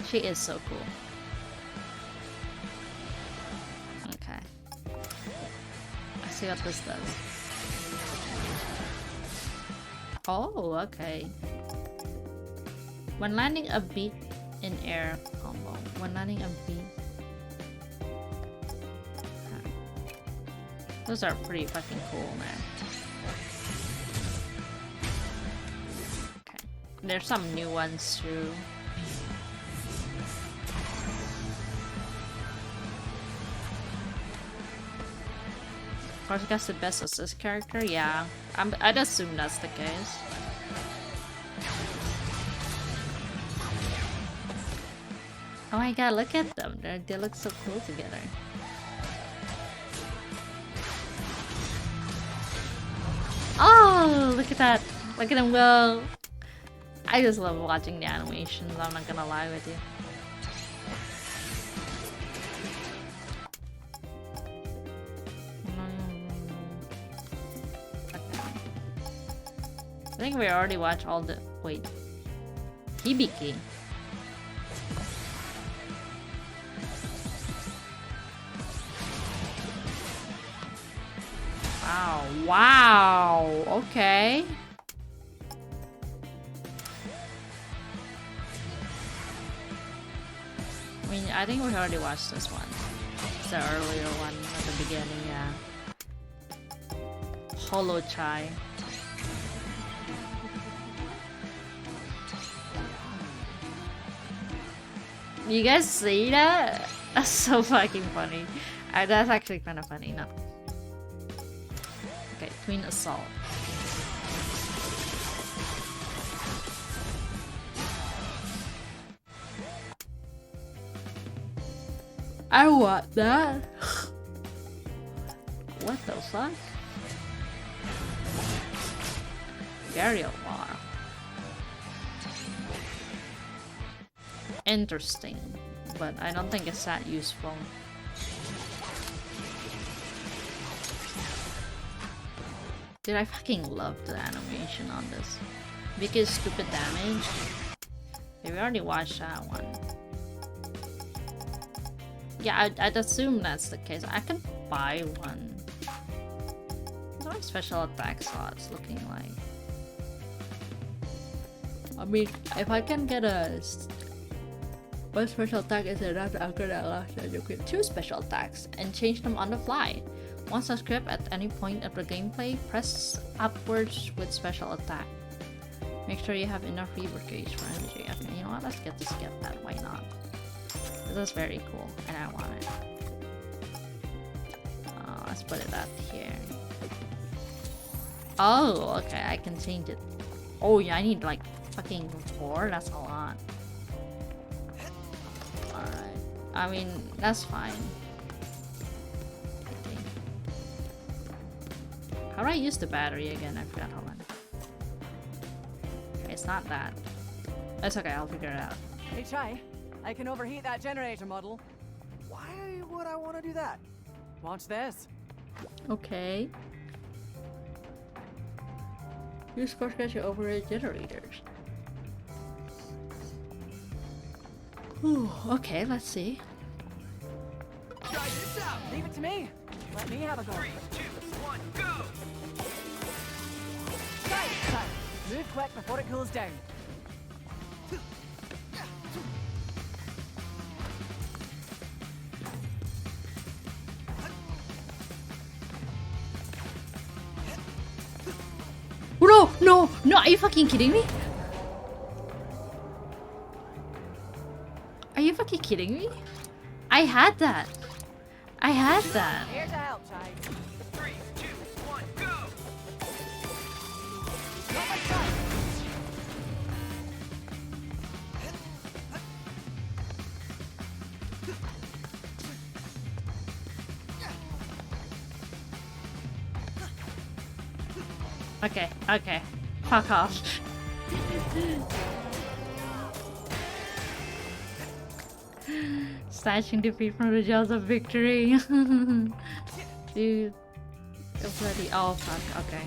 Speaker 2: She is so cool. Okay. I see what this does. Oh, okay. When landing a beat in air combo. When landing a beat. Okay. Those are pretty fucking cool, man. Okay. There's some new ones too. Korsica's the best assist character? Yeah, I'd assume that's the case. Oh my god, look at them. They look so cool together. Oh, look at that. Look at them go. I just love watching the animations, I'm not gonna lie with you. I think we already watched all the... Wait. Hibiki. Wow. Wow. Okay. I mean, I think we already watched this one. It's the earlier one at the beginning, yeah. Holo Chai. You guys see that? That's so fucking funny. That's actually kind of funny, no? Okay, Queen Assault. I want that. What the fuck? Burial War. Interesting, but I don't think it's that useful. Dude, I fucking love the animation on this. Because stupid damage. Yeah, we already watched that one. Yeah, I'd assume that's the case. I can buy one. What are special attack slots looking like? I mean, if I can get a... One special attack is enough to anchor that last, and you equip 2 special attacks and change them on the fly. Once equipped at any point of the gameplay, press upwards with special attack. Make sure you have enough reaver gauge for energy. I mean, you know what? Let's get that. Why not? This is very cool, and I want it. Let's put it up here. Oh, okay. I can change it. Oh yeah, I need like fucking 4. That's a lot. Alright. I mean, that's fine. Okay. How do I use the battery again? I forgot. Hold on. Okay, it's not that. That's okay, I'll figure it out.
Speaker 1: Hey, Chai. I can overheat that generator model.
Speaker 3: Why would I want to do that?
Speaker 1: Watch this.
Speaker 2: Okay. Use Korsica to override generators. Ooh, okay, let's see.
Speaker 1: Try this out. Leave it to me. Let me have a go.
Speaker 6: 3, 2, 1, go!
Speaker 1: Chai. Move quick before it cools down.
Speaker 2: No, are you fucking kidding me? Are you fucking kidding me? I had that.
Speaker 1: Here to help, Chai.
Speaker 6: 3, 2, 1, go!
Speaker 1: Not much time.
Speaker 2: Okay, okay. Fuck off. Snatching defeat from the jaws of victory. Dude. The bloody. Oh, fuck. Okay.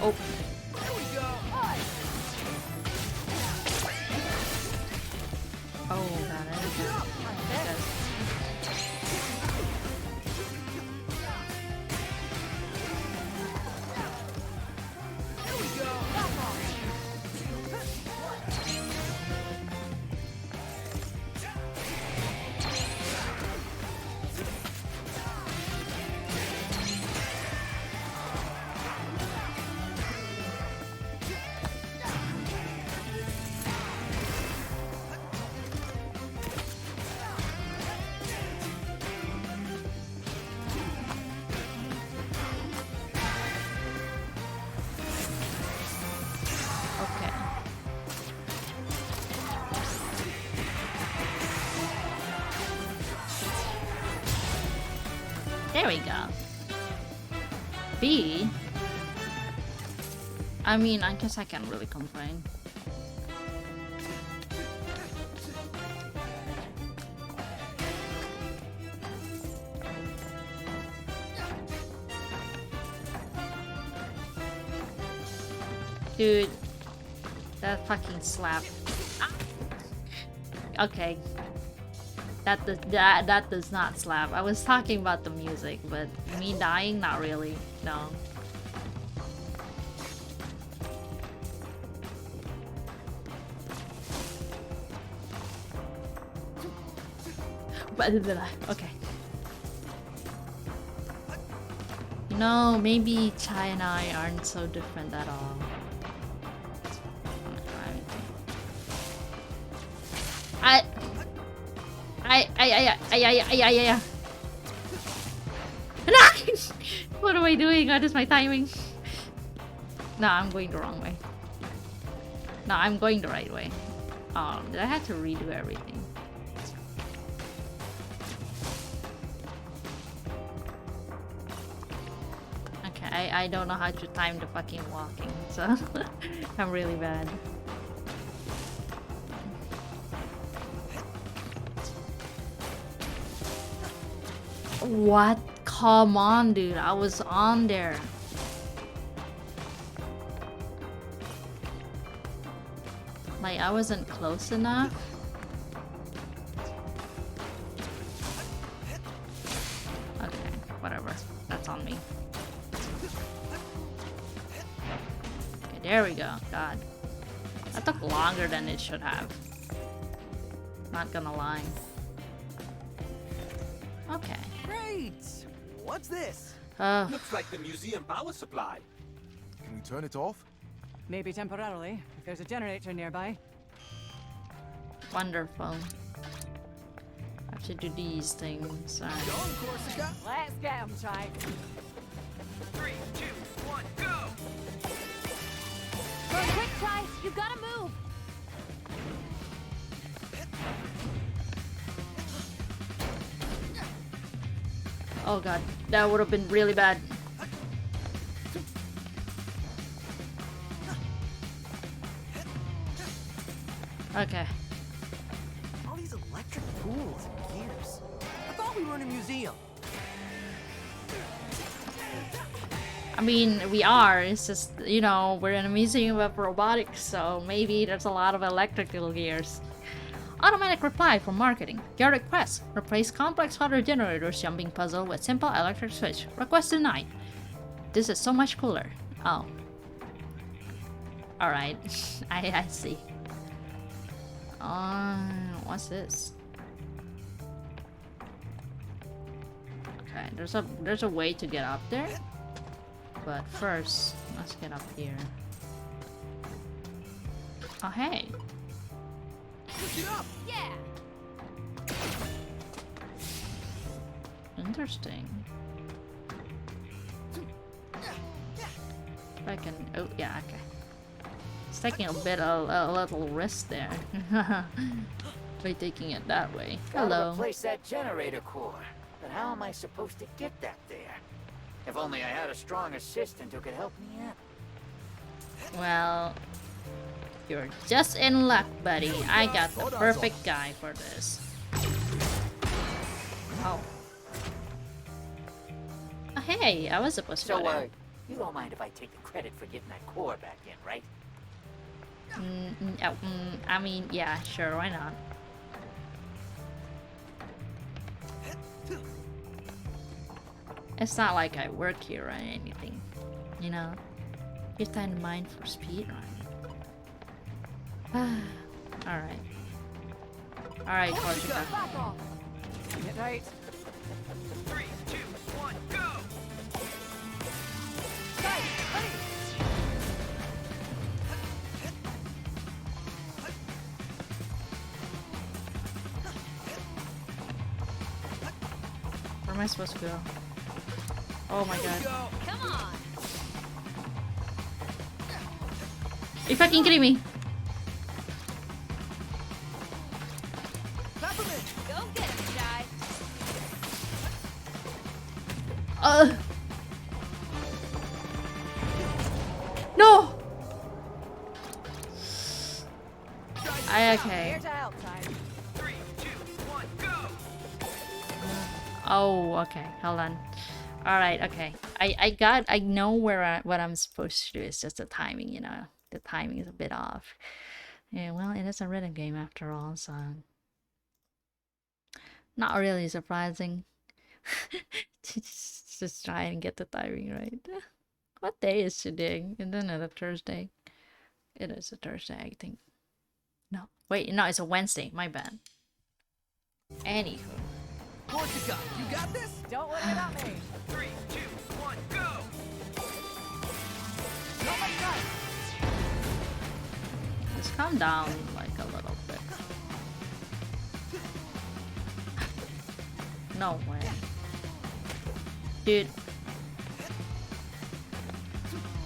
Speaker 2: Oh. Oh, got it. There we go. B. I mean, I guess I can't really complain. Dude, that fucking slap. Okay. That does not slap. I was talking about the music, but me dying, not really. No. But okay. No, maybe Chai and I aren't so different at all. What am I doing? What is my timing? No, I'm going the wrong way. No, I'm going the right way. Did I have to redo everything? Okay, I don't know how to time the fucking walking, so I'm really bad. What? Come on, dude. I was on there. Like, I wasn't close enough. Okay, whatever. That's on me. Okay, there we go. God. That took longer than it should have. Not gonna lie. Okay.
Speaker 3: Great! What's this?
Speaker 10: Looks like the museum power supply.
Speaker 13: Can we turn it off?
Speaker 1: Maybe temporarily, if there's a generator nearby.
Speaker 2: Wonderful. I have to do these things.
Speaker 1: Let's get him, Chai.
Speaker 6: 3, 2, 1, go!
Speaker 5: Go quick, Chai! You've gotta move!
Speaker 2: Oh god, that would have been really bad. Okay.
Speaker 3: All these electric tools and gears. I thought we were in a museum.
Speaker 2: I mean, we are. It's just, you know, we're in a museum of robotics, so maybe there's a lot of electrical gears. Automatic reply from marketing. Your request. Replace complex water generators jumping puzzle with simple electric switch. Request denied. This is so much cooler. Oh. Alright. I see. What's this? Okay, there's a way to get up there. But first, let's get up here. Oh hey.
Speaker 3: Get up!
Speaker 5: Yeah!
Speaker 2: Interesting. If I can... Oh, yeah, okay. It's taking a little risk there. By taking it that way.
Speaker 4: Gotta
Speaker 2: Hello.
Speaker 4: replace that generator core, but how am I supposed to get that there? If only I had a strong assistant who could help me out.
Speaker 2: Well, you're just in luck, buddy. I got the perfect guy for this. Oh. Oh, hey, I was supposed to
Speaker 4: So,
Speaker 2: go there.
Speaker 4: you don't mind if I take the credit for getting that core back in, right?
Speaker 2: I mean, yeah, sure, why not? It's not like I work here or anything, you know? Keep that in mind for speedrunning. Alright. Alright, Corsica.
Speaker 1: Get right.
Speaker 6: 3, 2, 1, go!
Speaker 2: Where am I supposed to go? Oh my god.
Speaker 5: Come on.
Speaker 2: Are you fucking kidding me?
Speaker 5: Go get it, Shy.
Speaker 2: No! Okay.
Speaker 1: Here to help, time.
Speaker 6: 3, 2, 1, go!
Speaker 2: Oh, okay. Hold on. Alright, okay. I know what I'm supposed to do. It's just the timing, you know. The timing is a bit off. Yeah, well, it is a rhythm game after all, so not really surprising. just try and get the timing right. What day is today? Isn't it a Thursday? It is a Thursday, I think. No, wait, no, it's a Wednesday. My bad. Anywho.
Speaker 3: Corsica, you got this?
Speaker 1: Don't worry about me.
Speaker 6: 3, 2, 1, go!
Speaker 1: Not my time.
Speaker 2: Just calm down like a little bit. No way. Dude.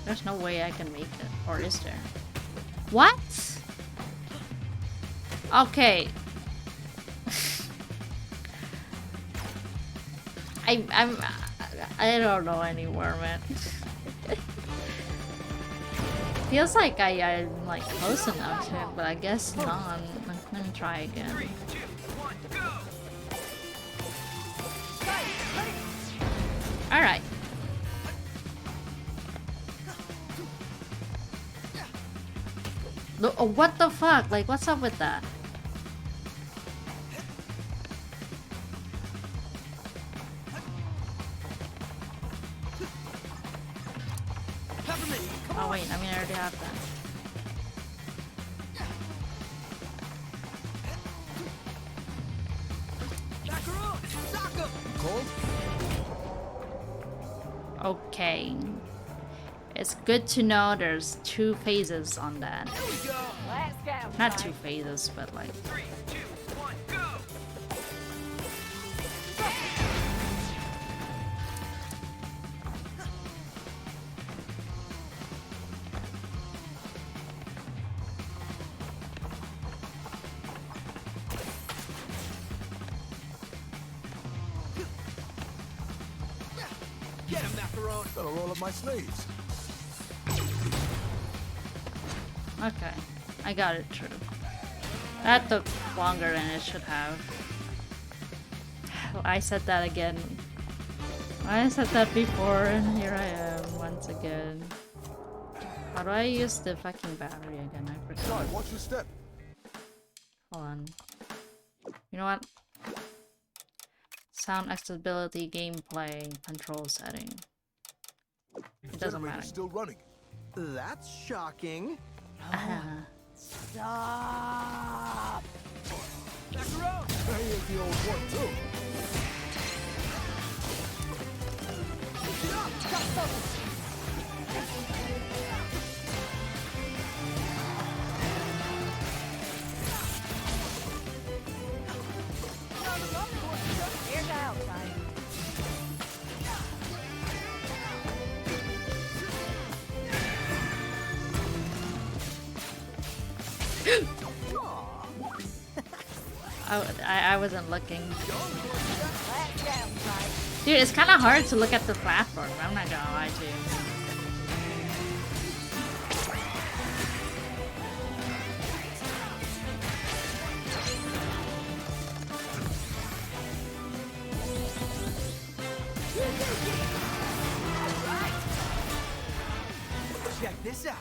Speaker 2: There's no way I can make it. Or is there? What? Okay. I don't know anymore, man. Feels like I'm like close enough to it, but I guess not. Let me try again.
Speaker 6: 3, 2, 1, go!
Speaker 2: Alright. Oh, what the fuck? Like, what's up with that? Oh wait, I mean I already have that. Okay. It's good to know there's 2 phases on that.
Speaker 1: Let's go.
Speaker 2: Not 2 phases, but like
Speaker 6: 3, 2, 1, go!
Speaker 13: Get him, Macaron! Better roll up my sleeves.
Speaker 2: okay. I got it through. That took longer than it should have. I said that again. I said that before, and here I am once again. How do I use the fucking battery again? I forgot.
Speaker 13: Sorry, watch your step.
Speaker 2: Hold on. You know what? Sound accessibility, gameplay, control setting. It doesn't matter.
Speaker 13: Still running.
Speaker 3: That's shocking.
Speaker 1: Stop.
Speaker 13: Back around. Here's the old one too.
Speaker 1: Here to help, time.
Speaker 2: I wasn't looking.
Speaker 1: Let's go, time.
Speaker 2: Dude, it's kind of hard to look at the platform. I'm not gonna lie to you.
Speaker 3: Check this out.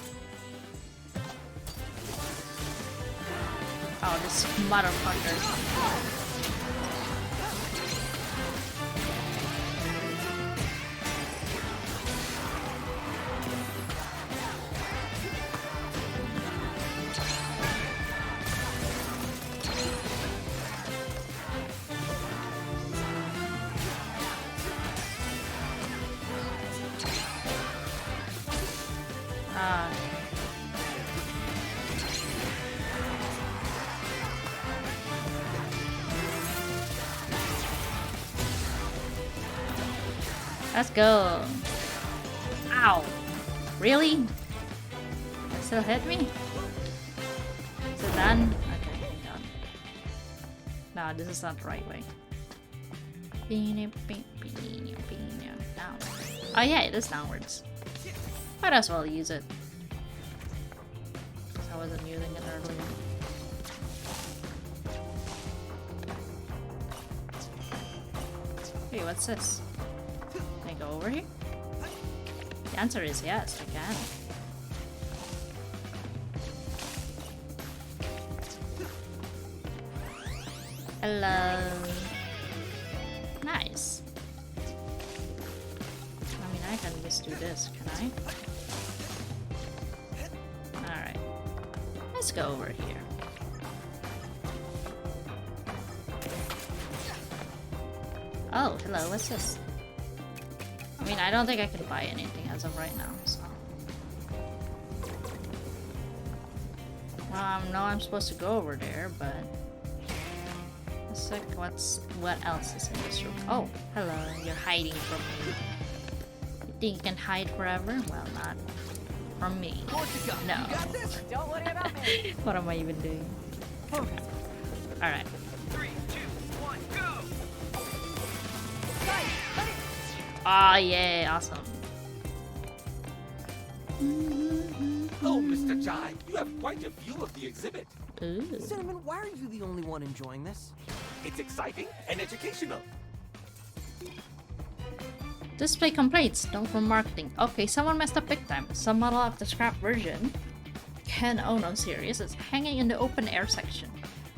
Speaker 2: Oh, this motherfucker. Let's go. Ow. Really? That still hit me? Is it done? Okay, thank God. No, this is not the right way. Down. Oh yeah, it is downwards. Might as well use it. I wasn't using it earlier. Hey, what's this? Can I go over here? The answer is yes, I can. Hello. Nice. I mean, I can just do this, can I? Alright. Let's go over here. Oh, hello, what's this? I mean, I don't think I can buy anything as of right now, so... No, I'm supposed to go over there, but... Let's check what else is in this room. Oh, hello, you're hiding from me. You think you can hide forever? Well, not from me. No.
Speaker 1: Don't worry about me.
Speaker 2: What am I even doing?
Speaker 1: Focus.
Speaker 2: Alright.
Speaker 6: 3, 2, 1, go!
Speaker 2: Oh yeah, awesome.
Speaker 10: Oh, Mr. Jai, you have quite a view of the exhibit.
Speaker 2: Ooh.
Speaker 3: Cinnamon, why are you the only one enjoying this?
Speaker 10: It's exciting and educational.
Speaker 2: Display complaints, don't from marketing. Okay, someone messed up big time. Some model of the scrap version, Ken Ono series, is hanging in the open air section.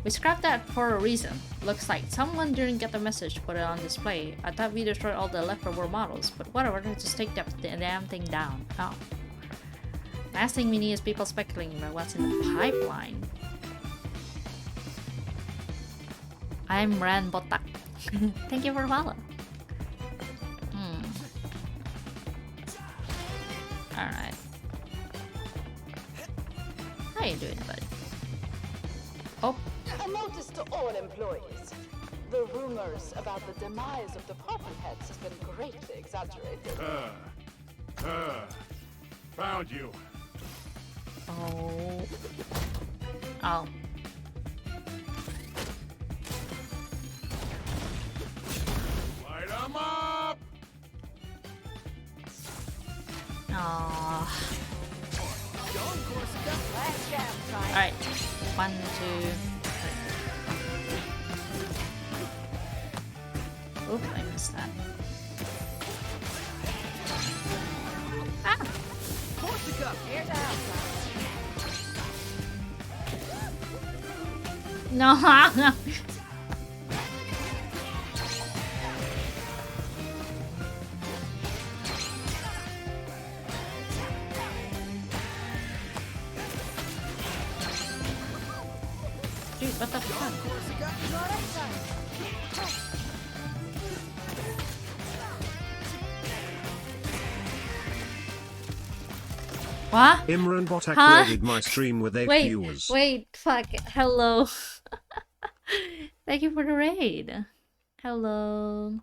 Speaker 2: We scrapped that for a reason. Looks like someone didn't get the message to put it on display. I thought we destroyed all the leftover models, but whatever, just take the damn thing down. Oh. Last thing we need is people speculating about what's in the pipeline. I'm Ran Botak. Thank you for following. Alright. How you doing, buddy? Oh.
Speaker 9: A notice to all employees. The rumors about the demise of department heads has been greatly exaggerated.
Speaker 14: Found you.
Speaker 2: Oh. Oh.
Speaker 14: Light 'em up!
Speaker 2: Aww. Alright. 1, 2, 3. Oop, I missed that. Ah! No! Dude, what the fuck? What?
Speaker 15: Imran Botak
Speaker 2: Huh?
Speaker 15: raided my stream with 8
Speaker 2: Wait,
Speaker 15: viewers.
Speaker 2: wait, fuck. Hello. Thank you for the raid. Hello.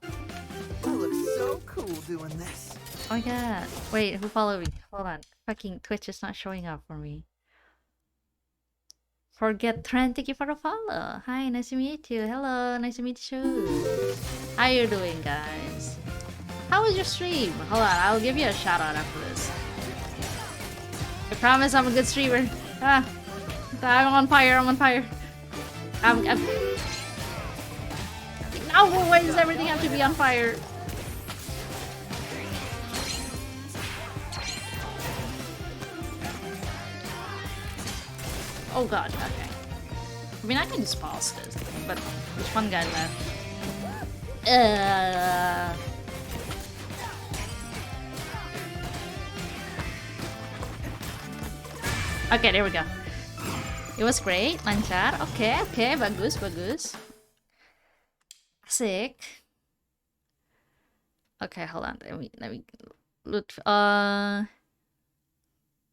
Speaker 3: You look so cool doing this.
Speaker 2: Oh my god. Wait, who followed me? Hold on. Fucking Twitch is not showing up for me. Forget Trent, thank you for the follow. Hi, nice to meet you. Hello, nice to meet you. How you doing, guys? How was your stream? Hold on, I'll give you a shout out after this. I promise I'm a good streamer. Ah, I'm on fire. I'm on fire. Now, why does everything have to be on fire? Oh god, okay. I mean, I can just pause this, but there's one guy left. Okay, there we go. It was great, lancar. Okay, bagus. Asik. Okay, hold on. Let me look.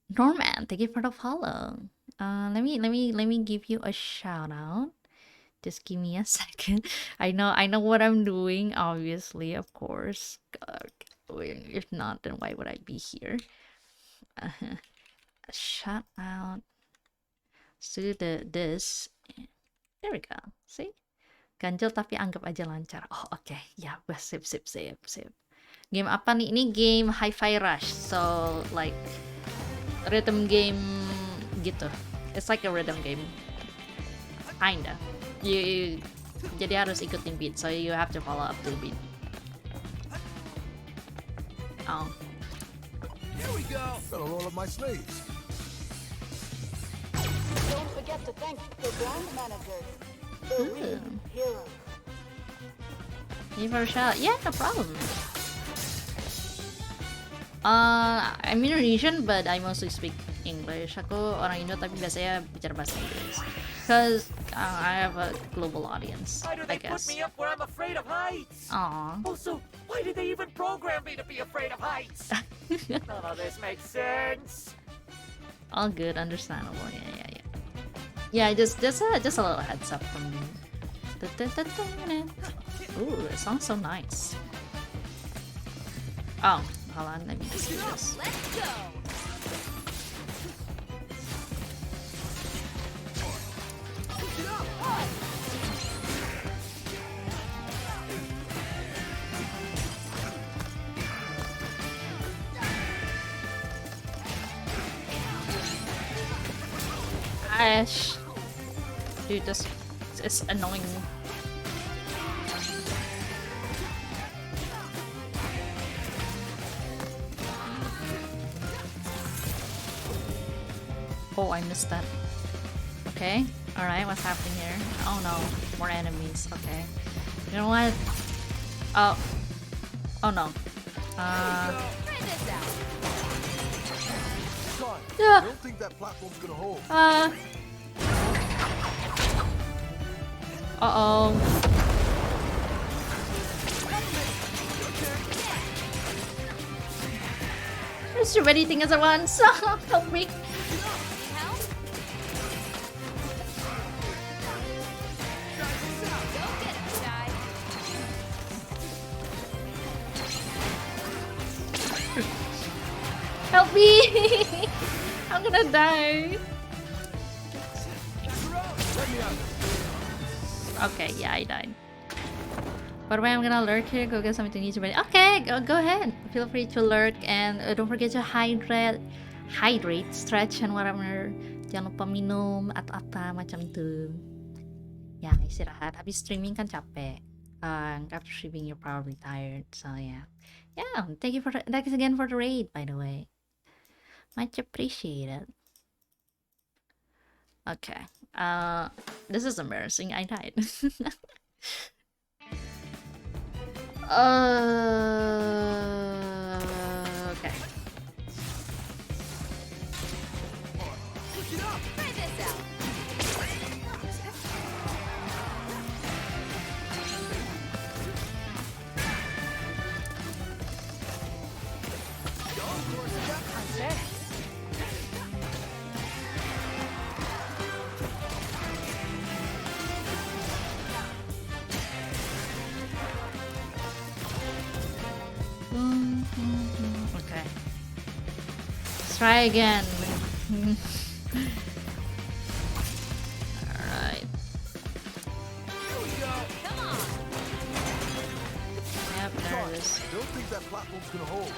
Speaker 2: Norman, thank you for the follow. Let me give you a shout out. Just give me a second. I know what I'm doing, obviously, of course. If not, then why would I be here? Shout out. Let's do this. There we go. See? Ganjil tapi anggap aja lancar. Oh, okay. Ya, sip. Game apa nih? Ini game Hi-Fi Rush. So, like rhythm game gitu. It's like a rhythm game. Kinda. Jadi harus ikutin beat. So you have to follow up to the beat. Oh.
Speaker 13: Here we go. Gotta roll up my sleeves.
Speaker 9: Don't forget to thank your brand manager, the real hero.
Speaker 2: Give her a shout. Yeah, no problem. I'm Indonesian, but I mostly speak English. Aku orang Indo tapi biasanya bicara bahasa Inggris. Cause I have a global audience.
Speaker 4: Why do they put me up where I'm afraid of heights?
Speaker 2: Aww.
Speaker 4: Also, why did they even program me to be afraid of heights? None of this makes sense.
Speaker 2: All good, understandable. Yeah. Yeah, just a little heads up from me. Ooh, it sounds so nice. Oh, hold on, let me just do this.
Speaker 5: Let's go.
Speaker 2: Ash. Dude, this is annoying. Oh, I missed that. Okay. Alright, what's happening here? Oh no, more enemies. Okay. You know what? Oh no.
Speaker 13: I don't think that platform's gonna hold.
Speaker 2: Uh-oh. There's too many things at once. Help me. Help me! I'm gonna die. Okay, yeah, I died. By the way, I'm gonna lurk here. Go get something to eat already. Okay, go ahead. Feel free to lurk and don't forget to hydrate, stretch and whatever. Jangan lupa minum apa macam itu. Ya, istirahat. Habis streaming kan capek. After streaming, you're probably tired. So yeah. Thanks again for the raid, by the way. Much appreciated. Okay. This is embarrassing. I died. Okay.
Speaker 5: Try this out.
Speaker 2: Okay. Let's try again. Alright. Yep, there it is.
Speaker 13: Don't think that platform's gonna hold.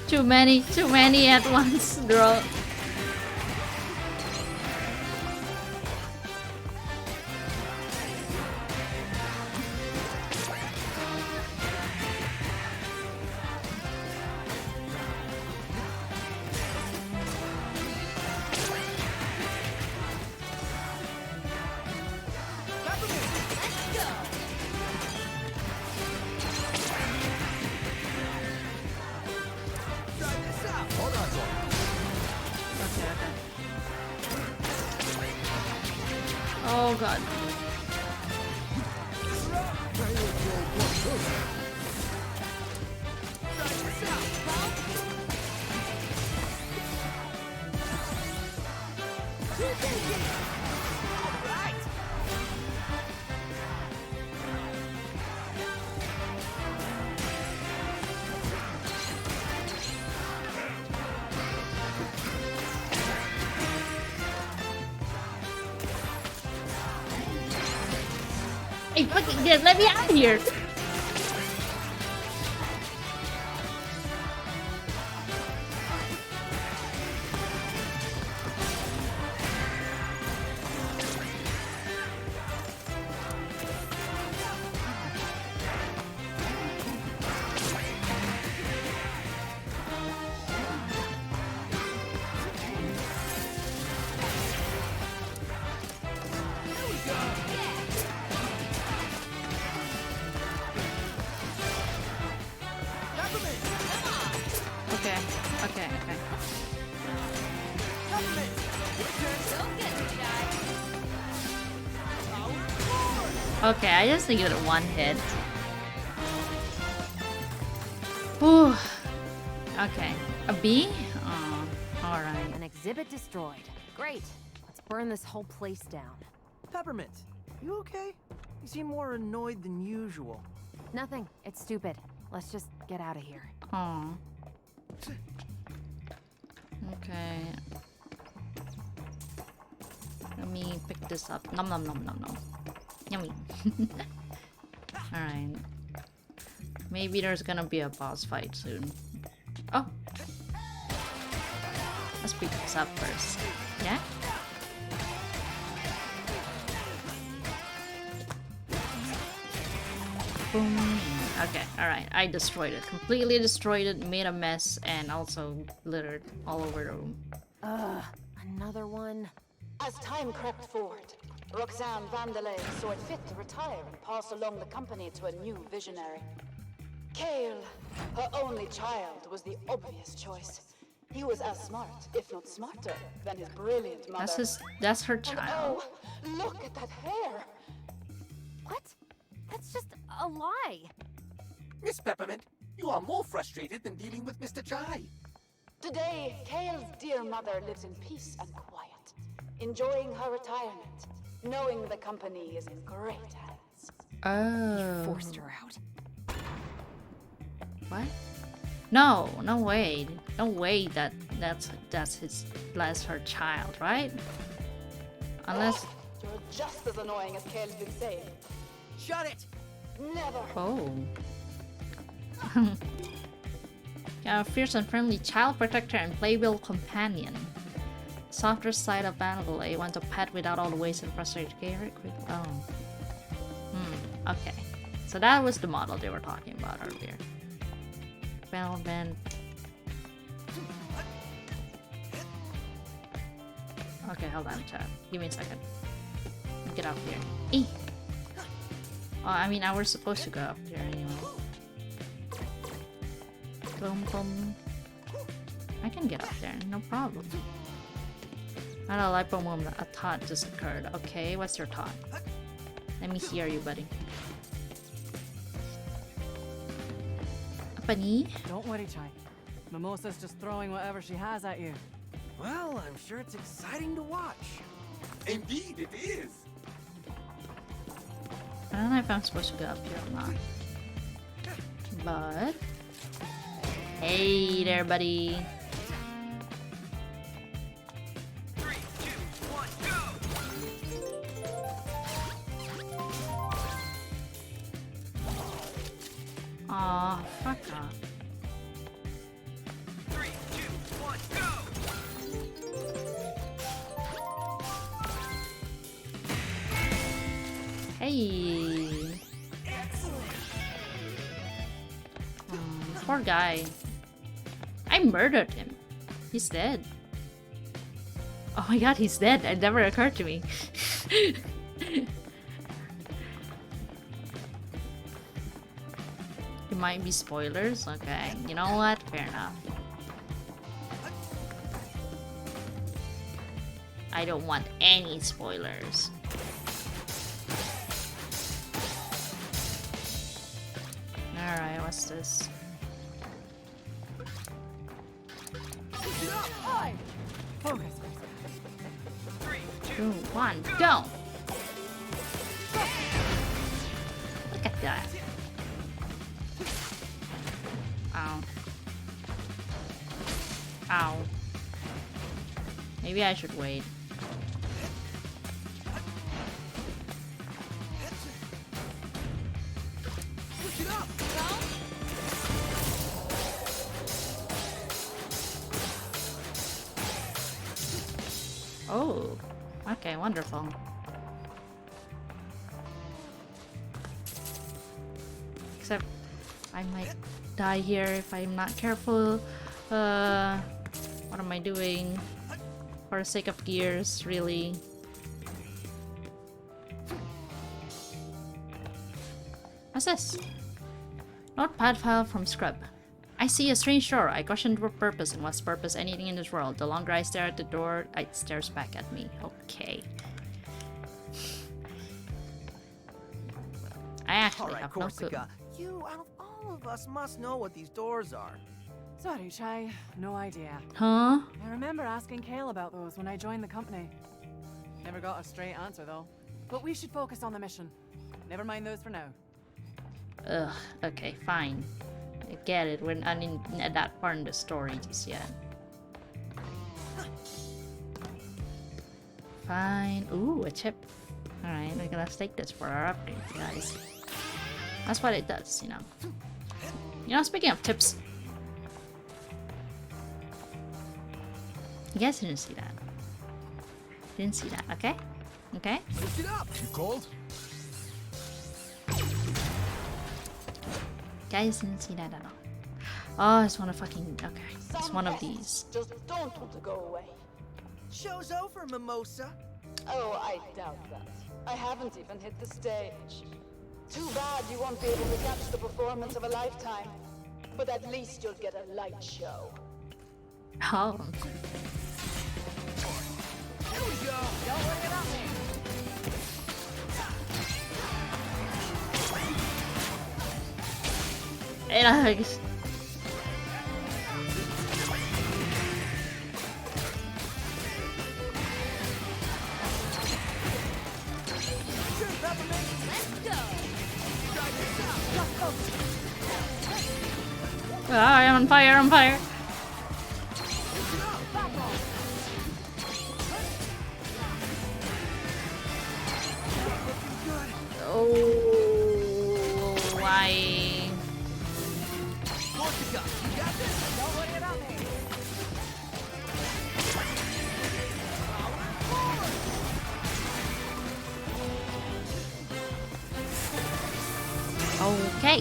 Speaker 2: Too many at once, girl. Oh god. Hey, fucking get let me out of here! Okay. Okay, I just think it one hit. Whew. Okay. A B? Oh, alright.
Speaker 5: An exhibit destroyed. Great. Let's burn this whole place down.
Speaker 3: Peppermint, you okay? You seem more annoyed than usual.
Speaker 5: Nothing. It's stupid. Let's just get out of here.
Speaker 2: Oh. Okay. Let me pick this up. Nom nom nom nom nom. Yummy. Alright. Maybe there's gonna be a boss fight soon. Oh. Let's pick this up first. Yeah? Boom. Okay, alright. I destroyed it. Completely destroyed it, made a mess, and also littered all over the room.
Speaker 5: Another one.
Speaker 9: As time crept forward, Roxanne Vandelay saw it fit to retire and pass along the company to a new visionary. Kale, her only child, was the obvious choice. He was as smart, if not smarter, than his brilliant mother.
Speaker 2: That's her child.
Speaker 9: And oh, look at that hair!
Speaker 5: What? That's just a lie.
Speaker 10: Miss Peppermint, you are more frustrated than dealing with Mr. Chai.
Speaker 9: Today, Kale's dear mother lives in peace and quiet, enjoying her retirement, knowing the company is in great hands.
Speaker 2: Oh.
Speaker 5: You forced her out.
Speaker 2: What? No, no way. No way that's her child, right? Unless
Speaker 9: You're just as annoying as Kale's been saying.
Speaker 3: Shut it!
Speaker 9: Never!
Speaker 2: Oh. Yeah, a fierce and friendly child protector and playable companion. Softer side of Vandelay, want to pet without all the waste and frustrated Garrett. Oh. Okay. So that was the model they were talking about earlier. Velvet. Okay, hold on, chat. Give me a second. Get up here. Eee! Oh, I mean, I was supposed to go up here anyway. Boom, boom. I can get up there, no problem. I don't like boom, boom. A thought just occurred. Okay, what's your thought? Let me hear you, buddy. Bunny?
Speaker 1: Don't worry, Chai. Mimosa's just throwing whatever she has at you.
Speaker 3: Well, I'm sure it's exciting to watch.
Speaker 10: Indeed, it is.
Speaker 2: I don't know if I'm supposed to go up here or not. But... Hey there, buddy.
Speaker 6: 3, 2, 1, go!
Speaker 2: Aw, fuck off.
Speaker 6: 3, 2, 1, go!
Speaker 2: Hey. Poor guy. I murdered him. He's dead. Oh my god, he's dead. It never occurred to me. It might be spoilers. Okay, you know what? Fair enough. I don't want any spoilers. Alright, what's this?
Speaker 1: Focus.
Speaker 6: 3,
Speaker 2: 2, 1, go! Look at that. Ow. Ow. Maybe I should wait. Oh, okay, wonderful. Except I might die here if I'm not careful. What am I doing? For the sake of gears, really. What's this? Notepad file from Scrub. I see a strange door. I question the purpose and what's purpose anything in this world. The longer I stare at the door, it stares back at me. Okay. I actually
Speaker 3: Alright,
Speaker 2: have no clue.
Speaker 3: Korsica, you out of all of us must know what these doors are.
Speaker 1: Sorry, Chai. No idea.
Speaker 2: Huh?
Speaker 1: I remember asking Kale about those when I joined the company. Never got a straight answer though. But we should focus on the mission. Never mind those for now.
Speaker 2: Ugh, okay, fine. I get it, we're not in that part in the story just yet. Fine. Ooh, a chip. Alright, we're gonna take this for our upgrade, guys. That's what it does, you know. You know, speaking of tips. You guys didn't see that. Didn't see that, okay? Okay?
Speaker 14: Lift it up! You cold?
Speaker 2: Guys didn't see that at all. Oh, it's one of fucking... Okay, it's one of these.
Speaker 9: Just don't want to go away.
Speaker 3: Show's over, Mimosa.
Speaker 9: Oh, I doubt that. I haven't even hit the stage. Too bad you won't be able to catch the performance of a lifetime. But at least you'll get a light show.
Speaker 2: Oh.
Speaker 9: Here we go! Don't worry about me!
Speaker 2: Relax. Ah, I'm on fire, I'm on fire. Oh, why?
Speaker 9: Don't worry about me!
Speaker 2: Okay.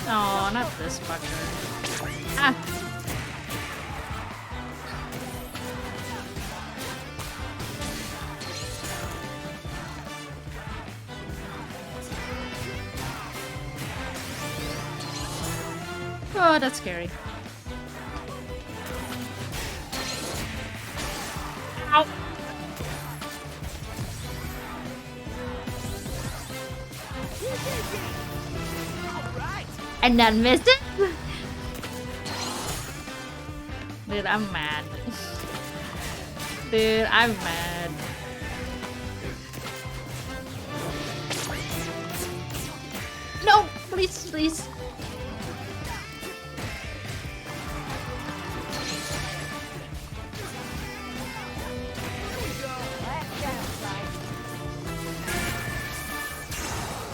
Speaker 2: Oh, not this fucker. Ah. Oh, that's scary. Ow. And then missed it. Dude, I'm mad. Dude, I'm mad. No, please, please.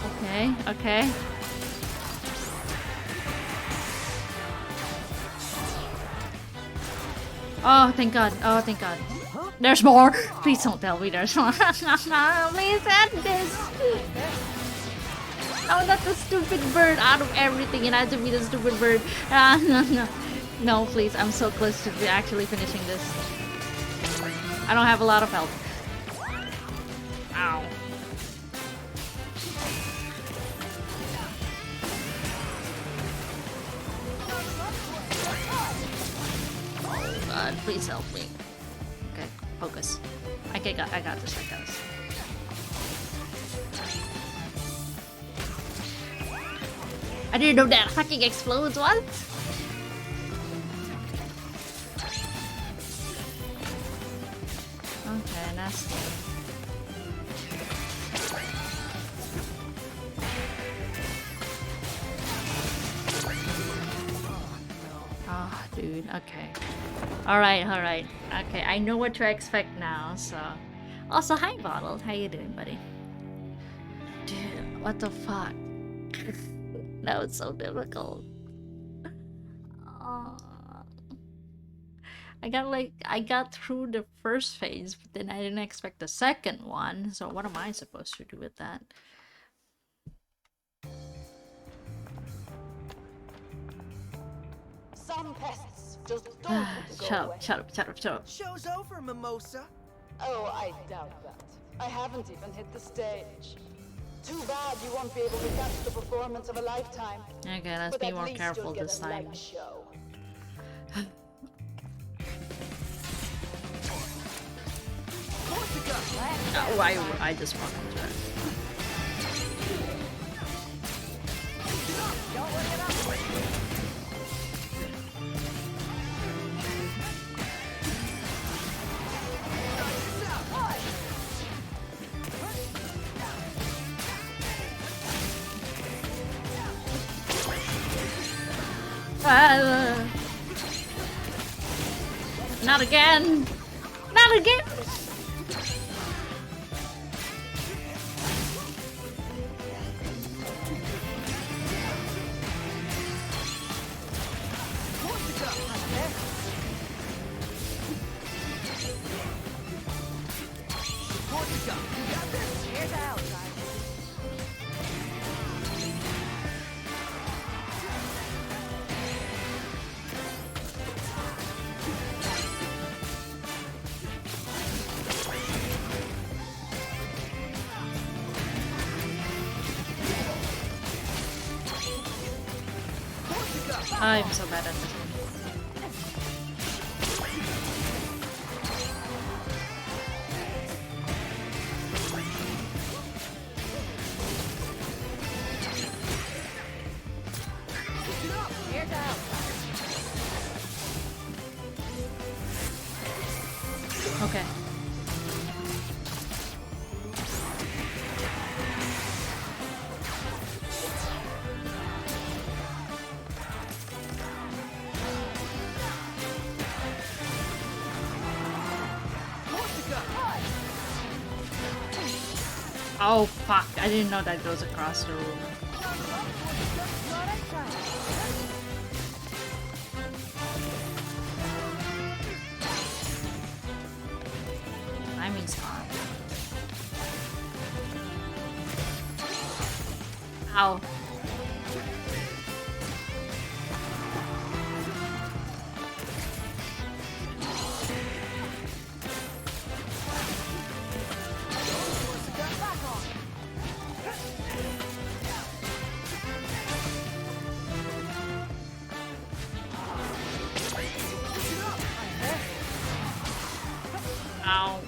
Speaker 2: Okay, okay. Oh, thank God. Oh, thank God. There's more. Please don't tell me there's more. Please end this. No, not the stupid bird. Out of everything, it had to be the stupid bird. No. No, please. I'm so close to actually finishing this. I don't have a lot of health. Ow. God, please help me. Okay, focus. Okay, I got this. I got this. I didn't know that fucking explodes. What? Okay, nasty. Oh, dude. Okay. Alright. Okay, I know what to expect now, so... Also, hi, Bottle. How you doing, buddy? Dude, what the fuck? That was so difficult. I got through the first phase, but then I didn't expect the second one, so what am I supposed to do with that?
Speaker 9: Some pests just don't want to go away.
Speaker 2: Shut up.
Speaker 3: Show's over, Mimosa.
Speaker 9: Oh, I doubt that. I haven't even hit the stage. Too bad you won't be able to catch the performance of a lifetime.
Speaker 2: Okay, let's
Speaker 9: But
Speaker 2: be
Speaker 9: at
Speaker 2: more
Speaker 9: least
Speaker 2: careful
Speaker 9: you'll get
Speaker 2: this
Speaker 9: a
Speaker 2: time.
Speaker 9: light show.
Speaker 2: Oh, I just walked into it. Not again! Not again! I'm so bad at this. Okay. Oh fuck, I didn't know that goes across the room. Timing's hard. Ow. Ow.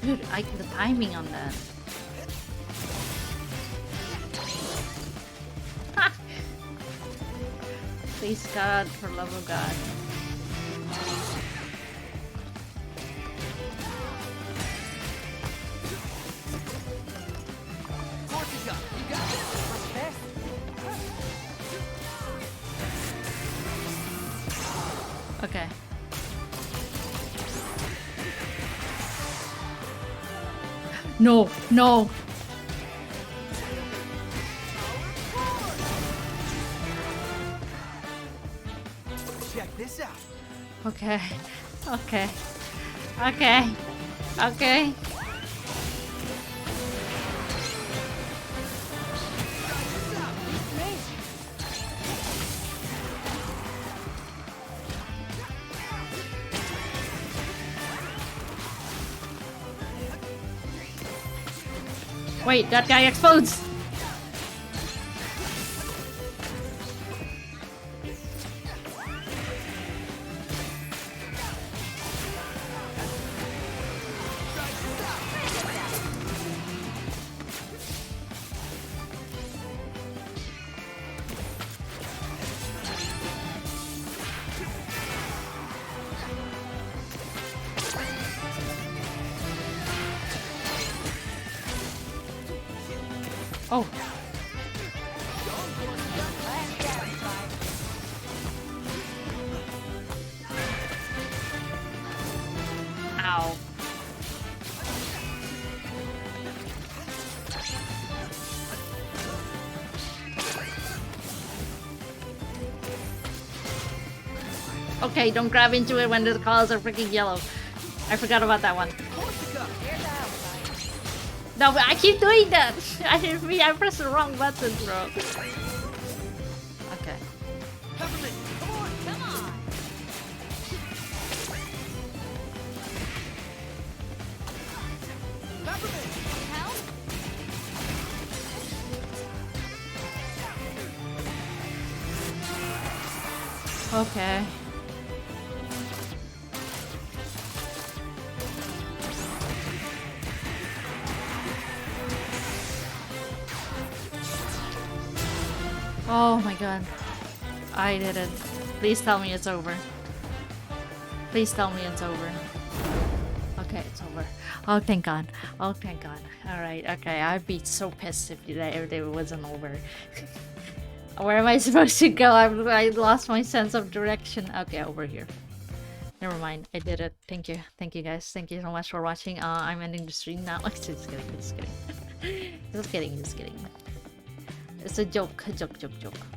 Speaker 2: Dude, the timing on that. Please, God, for love of God. Okay. No, no.
Speaker 3: Check this out.
Speaker 2: Okay. Okay. Okay. Okay. Wait, that guy explodes! Oh. Ow. Okay, don't grab into it when the colors are freaking yellow. I forgot about that one. No, but I keep doing that. I pressed the wrong button, bro. Okay. Okay. Oh my god. I did it. Please tell me it's over. Please tell me it's over. Okay, it's over. Oh, thank god. Oh, thank god. Alright, okay. I'd be so pissed if it wasn't over. Where am I supposed to go? I lost my sense of direction. Okay, over here. Never mind. I did it. Thank you. Thank you, guys. Thank you so much for watching. I'm ending the stream now. Just kidding. Just kidding. Just kidding. Just kidding. It's a joke. Joke.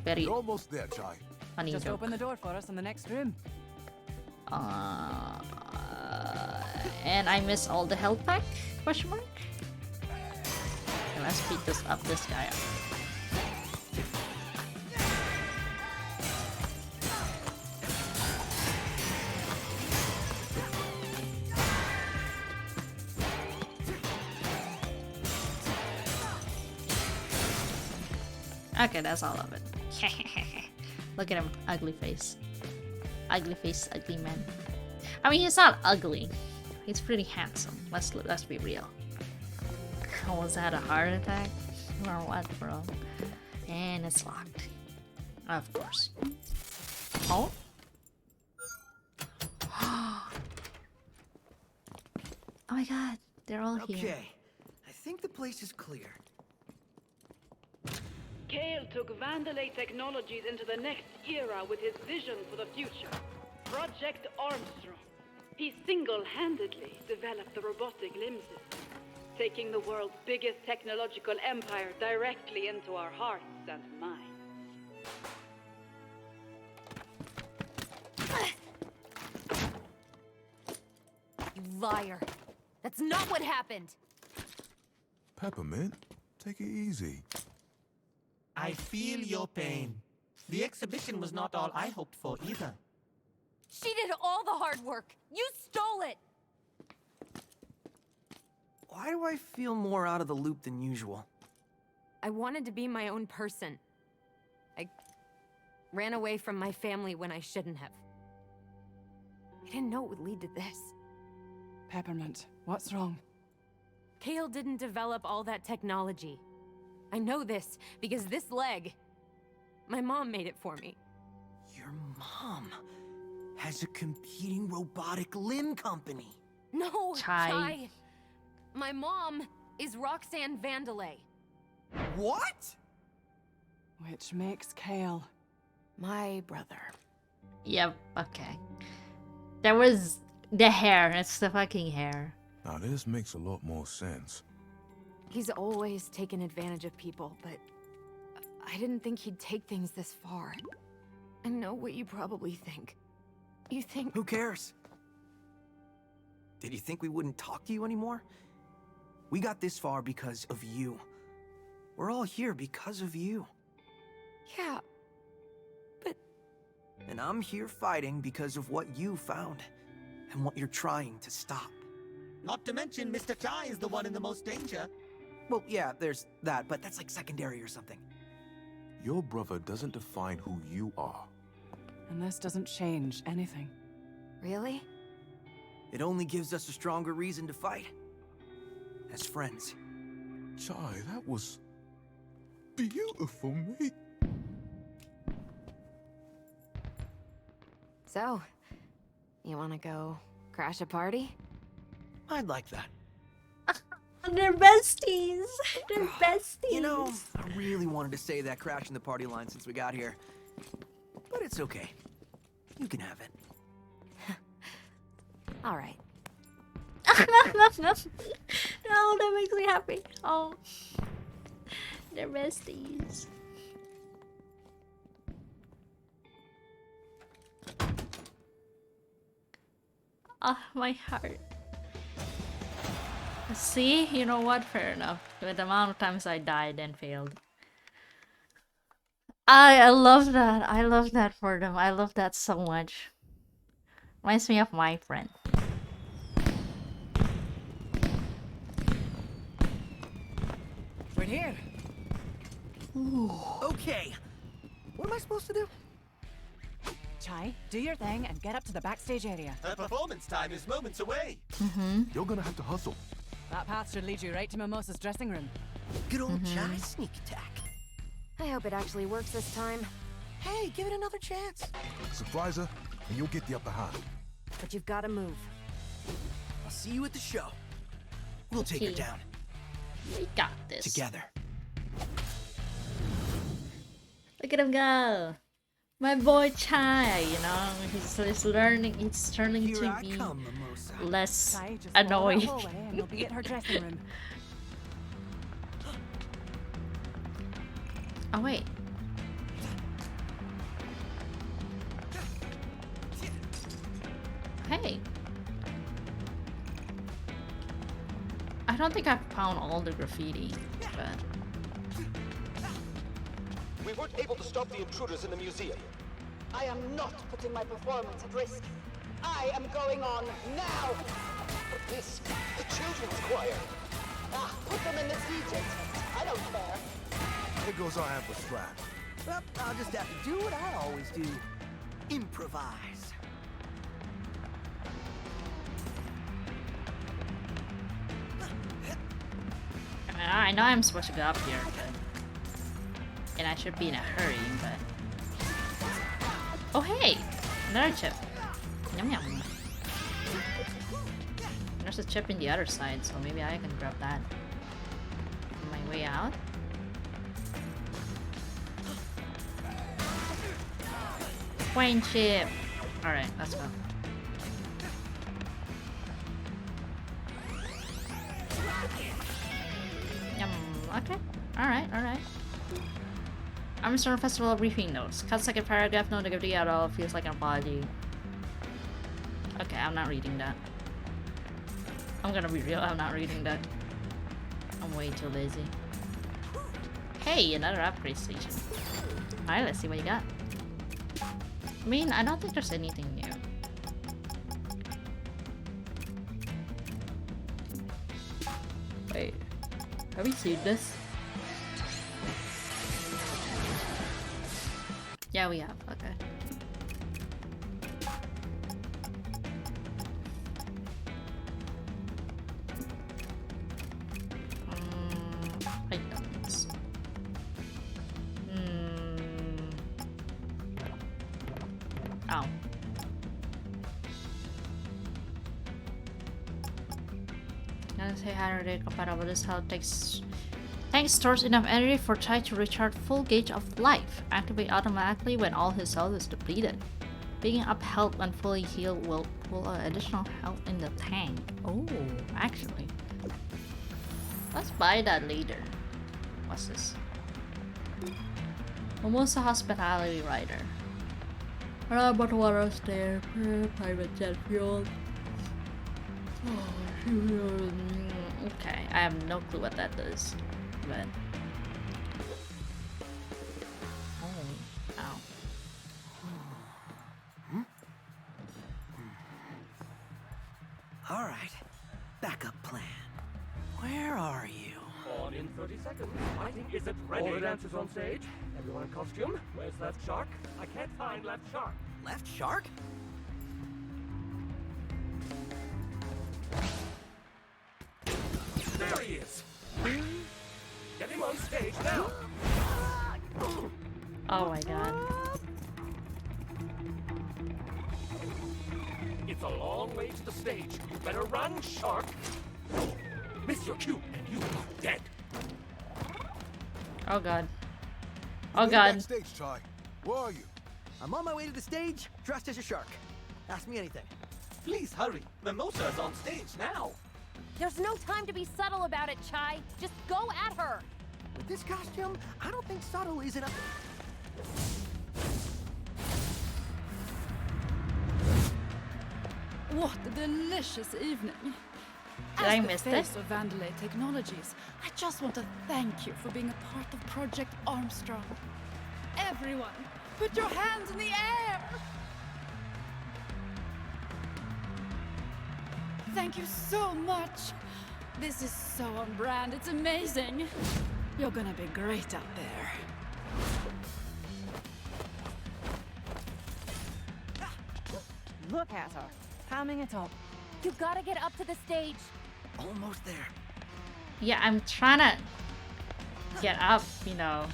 Speaker 2: Very
Speaker 13: You're almost there, Chai.
Speaker 2: funny
Speaker 1: Just
Speaker 2: joke.
Speaker 1: open the door for us in the next room.
Speaker 2: And I missed all the health pack? Question mark? Okay, let's beat this guy up. Okay, that's all of it. Look at him, ugly face. Ugly face, ugly man. I mean, he's not ugly. He's pretty handsome. Let's be real. Was that a heart attack? Or what, bro? And it's locked. Of course. Oh? Oh my god, they're all here.
Speaker 3: Okay, I think the place is clear.
Speaker 15: Kale took Vandalay Technologies into the next era with his vision for the future. Project Armstrong. He single-handedly developed the robotic limb system, taking the world's biggest technological empire directly into our hearts and minds.
Speaker 5: You liar. That's not what happened.
Speaker 13: Peppermint, take it easy.
Speaker 10: I feel your pain. The exhibition was not all I hoped for either.
Speaker 5: She did all the hard work. You stole it.
Speaker 3: Why do I feel more out of the loop than usual?
Speaker 5: I wanted to be my own person. I ran away from my family when I shouldn't have. I didn't know it would lead to this.
Speaker 1: Peppermint, what's wrong?
Speaker 5: Kale didn't develop all that technology. I know this because this leg, my mom made it for me.
Speaker 3: Your mom has a competing robotic limb company.
Speaker 5: No,
Speaker 2: Chai.
Speaker 5: Chai. My mom is Roxanne Vandelay.
Speaker 3: What?
Speaker 1: Which makes Kale
Speaker 5: My brother.
Speaker 2: Yep, okay. There was the hair. It's the fucking hair.
Speaker 13: Now this makes a lot more sense.
Speaker 5: He's always taken advantage of people, but I didn't think he'd take things this far. I know what you probably think. You think...
Speaker 3: Who cares? Did you think we wouldn't talk to you anymore? We got this far because of you. We're all here because of you.
Speaker 5: Yeah, but...
Speaker 3: And I'm here fighting because of what you found, and what you're trying to stop.
Speaker 10: Not to mention, Mr. Chai is the one in the most danger.
Speaker 3: Well, yeah, there's that, but that's like secondary or something.
Speaker 13: Your brother doesn't define who you are.
Speaker 1: And this doesn't change anything.
Speaker 5: Really?
Speaker 3: It only gives us a stronger reason to fight. As friends.
Speaker 13: Chai, that was beautiful, mate.
Speaker 5: So, you wanna go crash a party?
Speaker 3: I'd like that.
Speaker 2: They're besties. They're besties.
Speaker 3: You know, I really wanted to say that crashing the party line since we got here. But it's okay. You can have it.
Speaker 5: All right.
Speaker 2: No, that makes me happy. Oh, they're besties. Ah, my heart. See, you know what? Fair enough. With the amount of times I died and failed. I love that. I love that for them. I love that so much. Reminds me of my friend.
Speaker 1: We're here.
Speaker 3: Ooh. Okay. What am I supposed to do?
Speaker 1: Chai, do your thing and get up to the backstage area.
Speaker 10: Her performance time is moments away.
Speaker 13: You're gonna have to hustle.
Speaker 1: That path should lead you right to Mimosa's dressing room.
Speaker 3: Good old Chai sneak attack.
Speaker 5: I hope it actually works this time.
Speaker 3: Hey, give it another chance.
Speaker 13: Surprise her, and you'll get the upper hand.
Speaker 5: But you've got to move.
Speaker 3: I'll see you at the show. We'll take her
Speaker 2: Okay.
Speaker 3: down.
Speaker 2: We got this.
Speaker 3: Together.
Speaker 2: Look at him go. My boy Chai, you know, he's learning, he's turning
Speaker 3: Here
Speaker 2: to
Speaker 3: I
Speaker 2: be
Speaker 3: come, Mimosa.
Speaker 2: less
Speaker 1: Chai, just follow that
Speaker 2: annoying.
Speaker 1: hallway and you'll be at her dressing room.
Speaker 2: Oh wait. Hey. I don't think I've found all the graffiti, but
Speaker 11: We weren't able to stop the intruders in the museum.
Speaker 9: I am not putting my performance at risk. I am going on now.
Speaker 11: But miss, the children's choir.
Speaker 9: Ah, put them in the CJ tent. I don't care.
Speaker 13: Here goes our amper strap.
Speaker 3: Well, I'll just have to do what I always do. Improvise.
Speaker 2: I know I'm supposed to go up here, but... and I should be in a hurry, but... Oh hey! Another chip. Yum yum. There's a chip in the other side, so maybe I can grab that on my way out. Coin chip! Alright, let's go. Yum. Okay. Alright, alright. Armstrong Festival briefing notes. Cut second paragraph, no negativity at all. Feels like an apology. Okay, I'm not reading that. I'm gonna be real, I'm not reading that. I'm way too lazy. Hey, another upgrade station. Alright, let's see what you got. I mean, I don't think there's anything new. Wait, have we seen this? Yeah, we have. Okay. Items. Oh. Let's say hydrate compatible. This help tank stores enough energy for Chai to recharge full gauge of life. Activate automatically when all his health is depleted. Picking up health when fully healed will pull additional health in the tank. Oh, actually. Let's buy that later. What's this? Almost a hospitality rider. But water stair, private jet fuel. Okay, I have no clue what that does. But ow.
Speaker 3: All right, backup plan. Where are you?
Speaker 6: On in 30 seconds. Lighting isn't ready. All the dancers on stage. Everyone in costume. Where's Left Shark? I can't find Left Shark.
Speaker 3: Left Shark?
Speaker 6: There he is. Get him on stage now.
Speaker 2: Oh my god.
Speaker 6: It's a long way to the stage. You better run, Shark. Miss your cue, and you are dead.
Speaker 2: Oh god. Oh god.
Speaker 13: Backstage, Chai. Where are you?
Speaker 3: I'm on my way to the stage, dressed as a shark. Ask me anything.
Speaker 10: Please hurry. Mimosa is on stage now.
Speaker 5: There's no time to be subtle about it, Chai. Just go at her.
Speaker 3: With this costume, I don't think subtle is enough.
Speaker 16: What a delicious evening.
Speaker 2: Did I miss
Speaker 16: this?
Speaker 2: this?
Speaker 16: Of Vandelay Technologies, I just want to thank you for being a part of Project Armstrong. Everyone, put your hands in the air! Thank you so much. This is so on brand, it's amazing. You're gonna be great out there.
Speaker 1: Look at her, hamming it up.
Speaker 5: You gotta get up to the stage.
Speaker 3: Almost there.
Speaker 2: Yeah, I'm trying to get up, you know.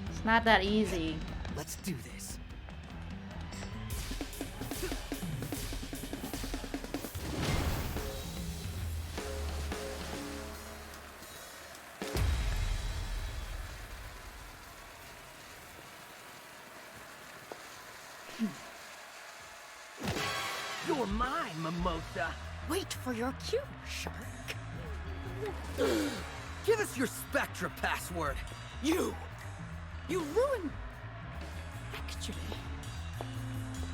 Speaker 2: It's not that easy.
Speaker 3: Let's do this. You're mine, Mimosa.
Speaker 16: Wait for your cue, Shark.
Speaker 3: Give us your Spectra password. You
Speaker 16: ruined. Actually,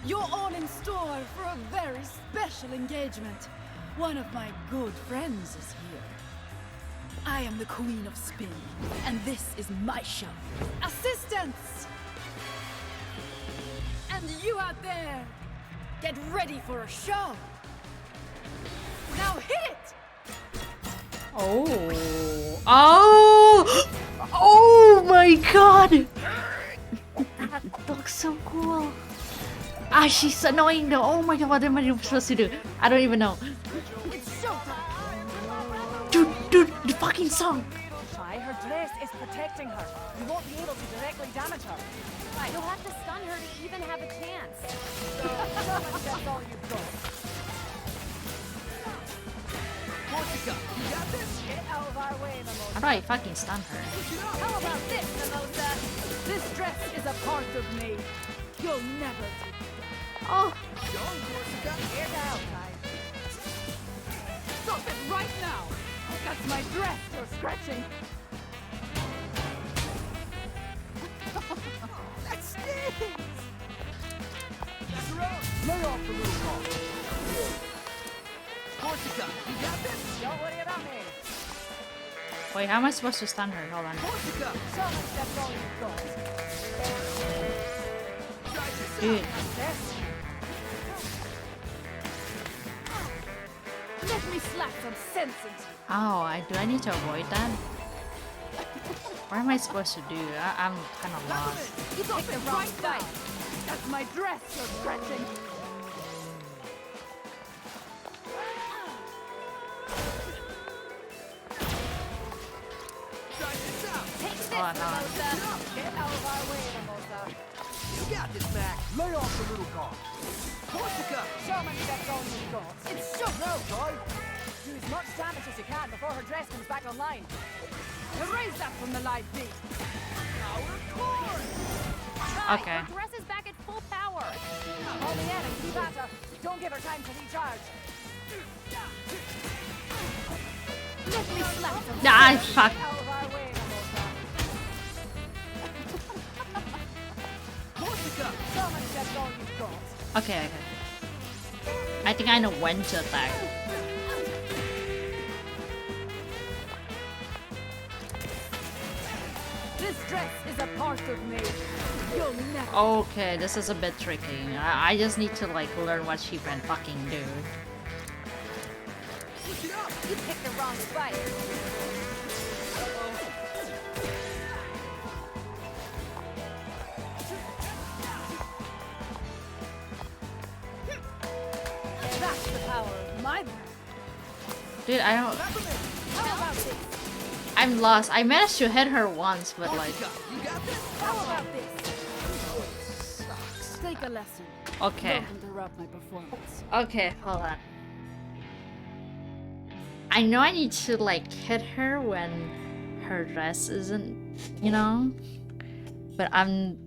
Speaker 16: you're all in store for a very special engagement. One of my good friends is here. I am the Queen of Spin, and this is my show. Assistants! And you out there, get ready for a show. Now hit it!
Speaker 2: Oh. Oh! Oh my god! That looks so cool. Ah, she's annoying though. Oh my god, what am I supposed to do? I don't even know.
Speaker 16: It's showtime!
Speaker 2: Dude, the fucking song!
Speaker 1: Chai, her dress is protecting her. You won't be able to directly damage her.
Speaker 5: You'll have to stun her to even have a chance.
Speaker 1: That's all you've got.
Speaker 3: Corsica, you got this?
Speaker 1: Get out of our way, Mimosa.
Speaker 2: How do I fucking stun her?
Speaker 16: How about this, Mimosa? This dress is a part of me. You'll never take it down.
Speaker 2: Oh!
Speaker 3: Don't, Corsica.
Speaker 1: Get out, Chai.
Speaker 16: Stop it right now! That's my dress you're scratching.
Speaker 3: That stings! Lay off the little ball. Corsica, you got this?
Speaker 1: Don't worry about me.
Speaker 2: Wait, how am I supposed to stun her? Hold on.
Speaker 3: Corsica!
Speaker 1: So much that's all you've got.
Speaker 2: Dude.
Speaker 16: Let me slap some sense into you.
Speaker 2: Oh, do I need to avoid that? What am I supposed to do? I'm kind of lost.
Speaker 16: You got the right side. That's my dress you're scratching.
Speaker 5: Take this,
Speaker 2: Oh, no.
Speaker 5: Mimosa.
Speaker 1: Get out of our way, Mimosa.
Speaker 3: You got this, Max.
Speaker 17: Lay off the little car.
Speaker 1: Corsica! Show me that's all you've got. It's so now, Ty! Do as much damage as you can before her dress comes back online. Erase that from the live feed.
Speaker 2: Okay.
Speaker 5: Her dress is back at full power.
Speaker 1: Hold the end and keep at her. Don't give her time to recharge.
Speaker 5: Let me slap them.
Speaker 2: Ah, fuck.
Speaker 1: Get out of our way, Mimosa. Corsica! Show me that's all you've got.
Speaker 2: Okay, okay. I think I know when to attack.
Speaker 1: This dress is a part of me. You'll never.
Speaker 2: Okay, this is a bit tricky. I just need to like learn what she can fucking do.
Speaker 5: You picked the wrong fight.
Speaker 1: That's the power of my.
Speaker 2: Dude, I don't.
Speaker 1: How about this?
Speaker 2: I'm lost. I managed to hit her once, but like.
Speaker 1: How about this? Take a lesson.
Speaker 2: Okay.
Speaker 1: Don't interrupt my performance.
Speaker 2: Okay, hold on. I know I need to like hit her when her dress isn't, you know? But I'm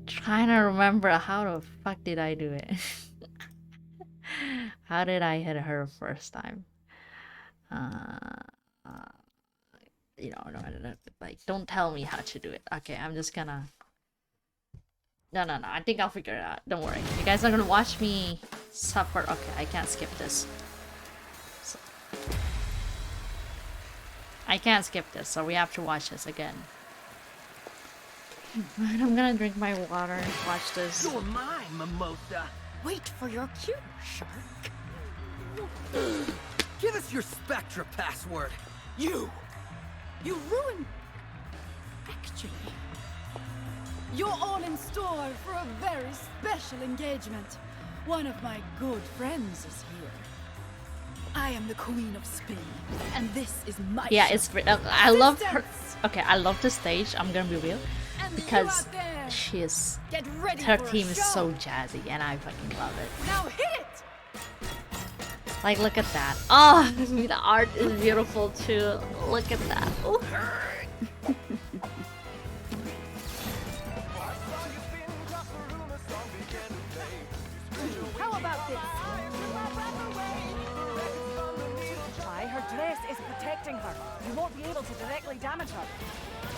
Speaker 2: trying to remember how the fuck did I do it? How did I hit her first time? You know, no, like, don't tell me how to do it. Okay, I'm just gonna... No, I think I'll figure it out. Don't worry. You guys are gonna watch me suffer. Okay, I can't skip this. So... I can't skip this, so we have to watch this again. Right, I'm gonna drink my water and watch this.
Speaker 10: You're mine, Mimosa.
Speaker 16: Wait for your cue, Shark.
Speaker 10: Give us your Spectra password. You
Speaker 16: ruined... Actually, you're all in store for a very special engagement. One of my good friends is here. I am the Queen of Spain, and this is my
Speaker 2: Yeah,
Speaker 16: show.
Speaker 2: it's... I love her... Okay, I love the stage, I'm gonna be real.
Speaker 16: And
Speaker 2: Because
Speaker 16: you out there,
Speaker 2: she is...
Speaker 16: get ready
Speaker 2: Her
Speaker 16: for a
Speaker 2: team is
Speaker 16: show.
Speaker 2: so jazzy, and I fucking love it.
Speaker 16: Now hit it!
Speaker 2: Like, look at that. Oh, the art is beautiful too. Look at that. Ooh.
Speaker 1: How about this? Ty, her dress is protecting her. You won't be able to directly damage her.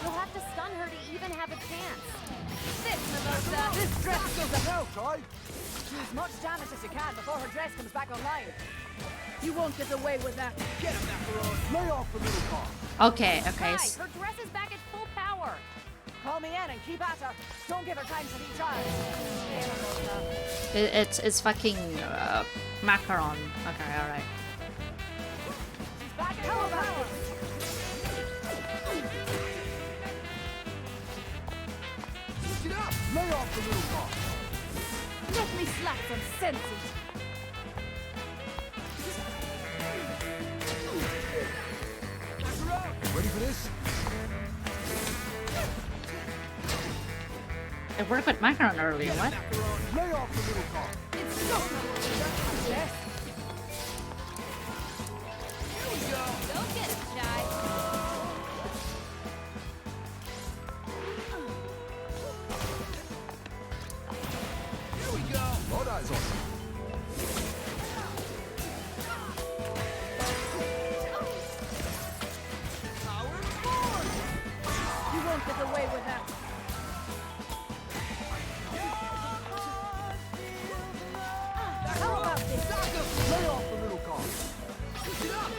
Speaker 5: You'll have to stun her to even have a chance. This, Mimosa.
Speaker 1: This dress goes about, Ty. Do as much damage as you can before her dress comes back online.
Speaker 16: You won't get away with that.
Speaker 17: Get him, Macaron. Lay off the little car.
Speaker 2: Okay.
Speaker 5: Her dress is back at full power.
Speaker 1: Call me in and keep at her. Don't give her time to recharge.
Speaker 2: It's fucking macaron. Okay, alright.
Speaker 1: She's back at full power.
Speaker 17: Get up. Lay off the little car.
Speaker 16: Let me slap some senses.
Speaker 17: Ready for this?
Speaker 2: It worked with macaron earlier, what?
Speaker 17: Lay off the little car.
Speaker 16: It's so
Speaker 1: Yes.
Speaker 5: Here we go. Go get it, Shy.
Speaker 17: Here we go. Lord eyes on.
Speaker 16: You won't get away with that.
Speaker 1: How about this?
Speaker 17: Lay off the little car.
Speaker 1: Get up.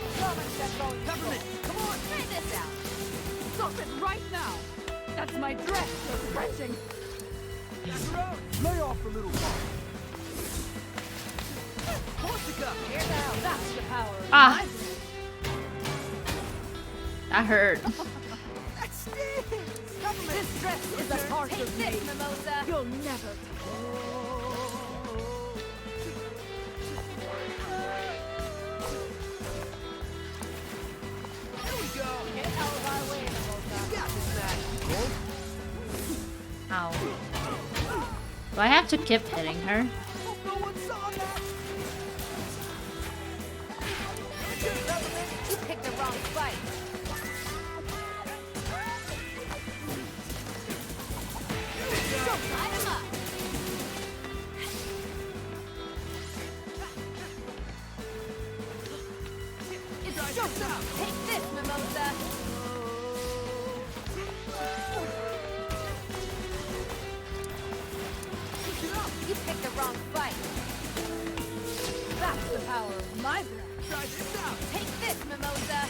Speaker 16: Government, come on, try this out. Stop it right now. That's my dress you're stretching.
Speaker 17: Lay off the little car.
Speaker 1: Corsica. Here now. That's the power.
Speaker 2: Ah. That hurt.
Speaker 1: This dress is a part
Speaker 5: Take
Speaker 1: of me.
Speaker 5: this, Mimosa.
Speaker 1: You'll never.
Speaker 17: Here we go.
Speaker 1: Get out of our way, Mimosa.
Speaker 17: You got this, Mac. Cold?
Speaker 2: Ow. Do I have to keep hitting her?
Speaker 5: You picked the wrong fight. Light him up. It's showtime. Take this, Mimosa. You picked the wrong fight.
Speaker 16: That's the power of my brand.
Speaker 5: Try this out. Take this, Mimosa.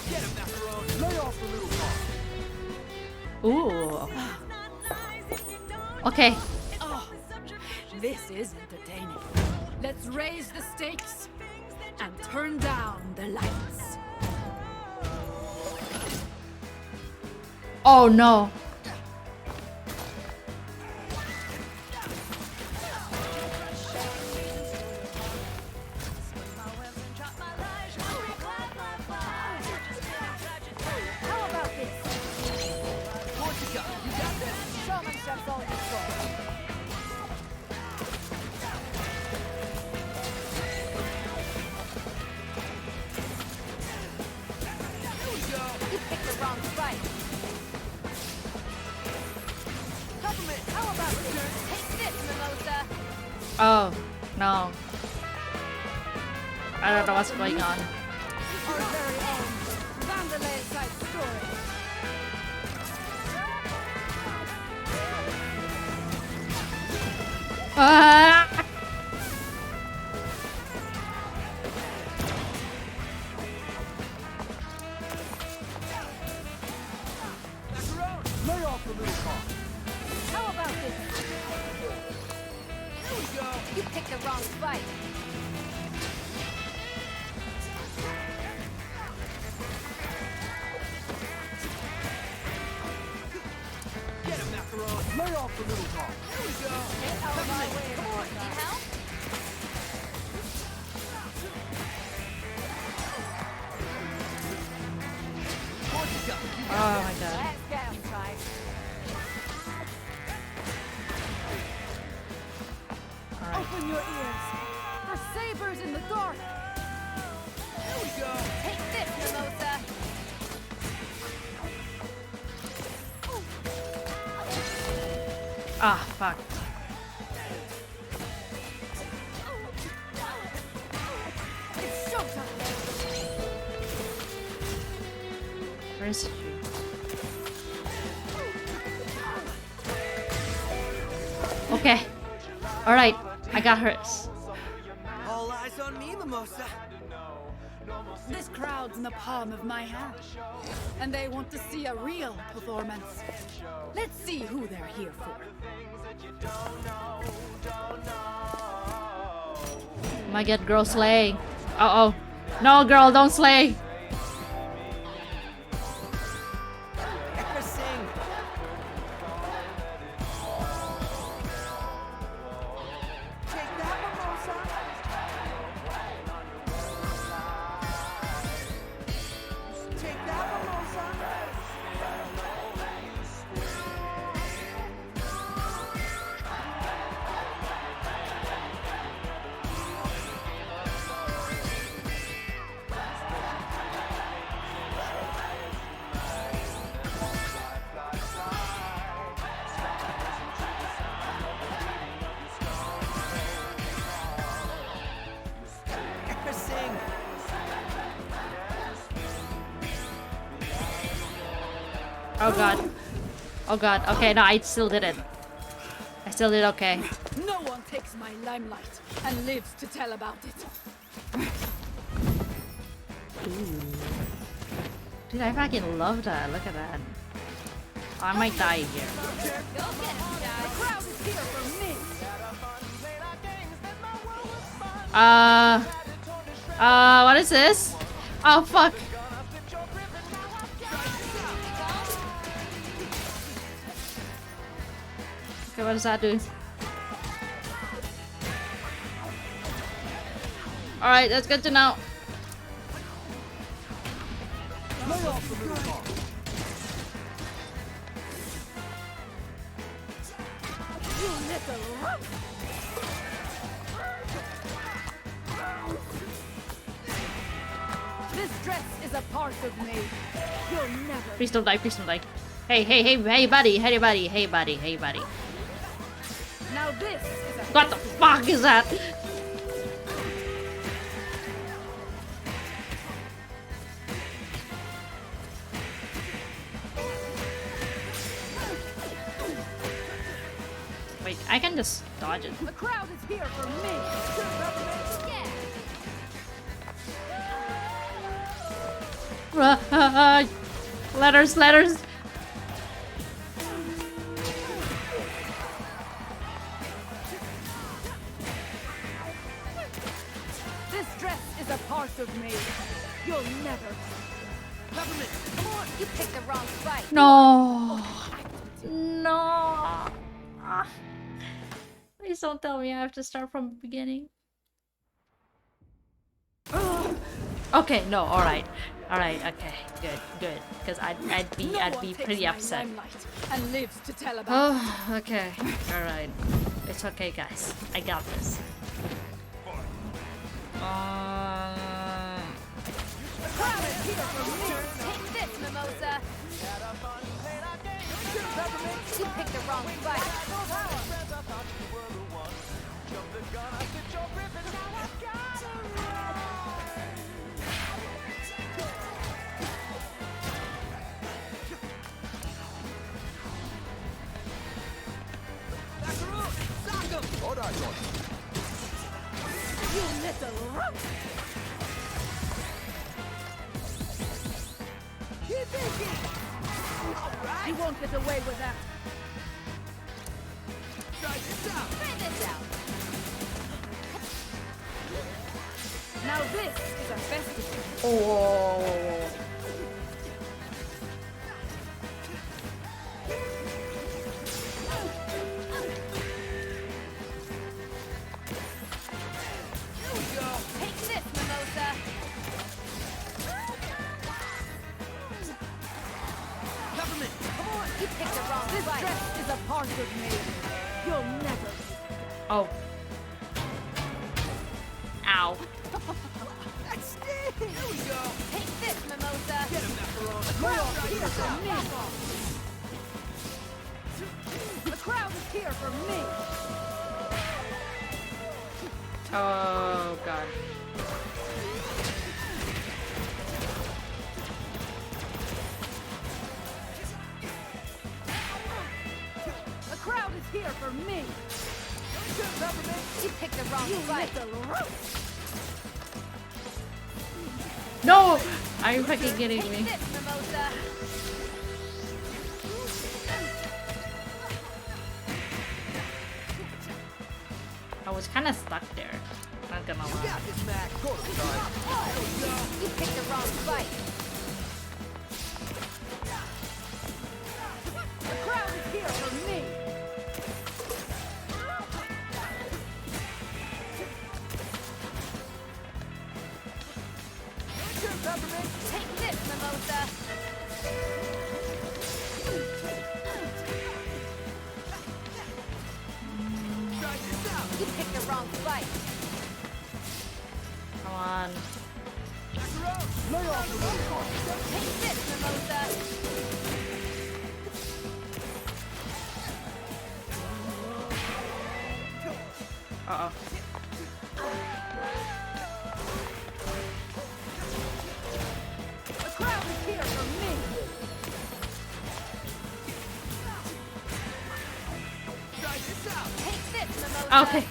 Speaker 17: Get him, Macaron. Lay off the little car.
Speaker 2: Ooh. Okay.
Speaker 16: Oh, this is entertaining. Let's raise the stakes and turn down the lights.
Speaker 2: Oh no.
Speaker 5: How about this?
Speaker 17: Portica, you got this.
Speaker 5: Showmanship's all you got. You picked the wrong fight. Compliment. How about this? Take this, Mimosa.
Speaker 2: Oh no. I don't know what's going on.
Speaker 16: Our very own Vandalay side story.
Speaker 2: Ah!
Speaker 17: Lay off the little car.
Speaker 5: How about this?
Speaker 17: Here we go.
Speaker 5: You picked the wrong fight.
Speaker 17: Get him, Macaron. Lay off the little car. Here we go.
Speaker 5: Get out of my way. Come on, need help?
Speaker 17: Portica, you got
Speaker 2: Oh my god.
Speaker 5: Let's get him, Ty.
Speaker 16: Open your ears. For sabers in the dark.
Speaker 17: Here we go.
Speaker 5: Take this, Mimosa.
Speaker 2: Ah, fuck.
Speaker 16: It's showtime.
Speaker 2: Where is she? Okay. Alright. I got hers.
Speaker 3: All eyes on me, Mimosa.
Speaker 16: This crowd's in the palm of my hand, and they want to see a real performance. Let's see who they're here for.
Speaker 2: Oh my god, girl slay. Uh oh. No, girl, don't slay.
Speaker 3: Sing. Take that, Mimosa. Take that, Mimosa. Sing.
Speaker 2: Oh god. Oh god. Okay, no, I still did it. I still did okay.
Speaker 16: No one takes my limelight and lives to tell about it.
Speaker 2: Ooh. Dude, I fucking love that. Look at that. Oh, I might die here.
Speaker 5: Go get him, guys.
Speaker 16: The crowd is here for me.
Speaker 2: What is this? Oh, fuck. Okay, what does that do? Alright, that's good to know.
Speaker 17: Lay off the little car.
Speaker 16: You little runt! This dress is a part of me. You'll never.
Speaker 2: Please don't die, please don't die. Hey, hey, hey, hey, buddy, hey, buddy, hey, buddy, hey, buddy.
Speaker 16: Now this is a.
Speaker 2: What the fuck is that? Wait, I can just dodge it.
Speaker 16: The crowd is here for me.
Speaker 2: Yeah. Letters, letters.
Speaker 16: This dress is a part of me. You'll never.
Speaker 5: Peppermint, come on! You picked the wrong fight.
Speaker 2: No. No. Ah. Please don't tell me I have to start from the beginning. Okay, no, alright. Alright, okay, good. Because I'd be pretty upset.
Speaker 16: And lives to tell about.
Speaker 2: Oh, okay. Alright. It's okay, guys. I got this.
Speaker 5: Take this, Mimosa! You picked the wrong fight.
Speaker 16: You little runt! Keep thinking! Right. You won't get away with that.
Speaker 5: Try this out.
Speaker 16: Now this is a festival.
Speaker 2: Oh.
Speaker 5: Take this, Mimosa!
Speaker 16: Peppermint,
Speaker 5: come on! You picked the wrong
Speaker 16: This
Speaker 5: fight.
Speaker 16: dress is a part of me. You'll never.
Speaker 2: Oh. Ow.
Speaker 16: That's it. Here we go.
Speaker 5: Take this, Mimosa!
Speaker 16: Get him, Macaron. The crowd is here for me. The crowd is here for me.
Speaker 2: Oh god.
Speaker 16: The crowd is here for me.
Speaker 5: You picked the wrong fight.
Speaker 2: No! Are you fucking kidding me?
Speaker 5: Take this, Mimosa!
Speaker 2: I was kind of stuck there. Not gonna lie.
Speaker 5: You picked the wrong fight.
Speaker 16: The crowd is here for me.
Speaker 5: Take this, Mimosa! You picked the wrong fight.
Speaker 2: Come on.
Speaker 5: Take this, Mimosa!
Speaker 2: Uh-oh.
Speaker 16: The crowd is here for me.
Speaker 5: Take this, Mimosa!
Speaker 2: Okay.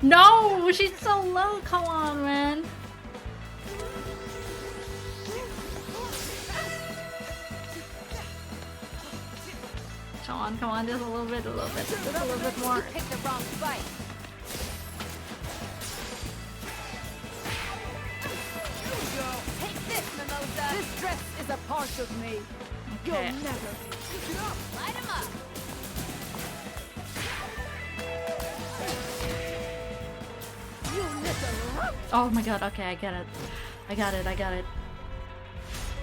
Speaker 2: No! She's so low! Come on, man. Come on, just a little bit, just a little bit more.
Speaker 5: You picked the wrong fight. Take this, Mimosa!
Speaker 16: This dress is a part of me. You'll
Speaker 2: Okay.
Speaker 16: never.
Speaker 5: Light him up!
Speaker 16: You little runt.
Speaker 2: Oh my god, okay, I get it. I got it.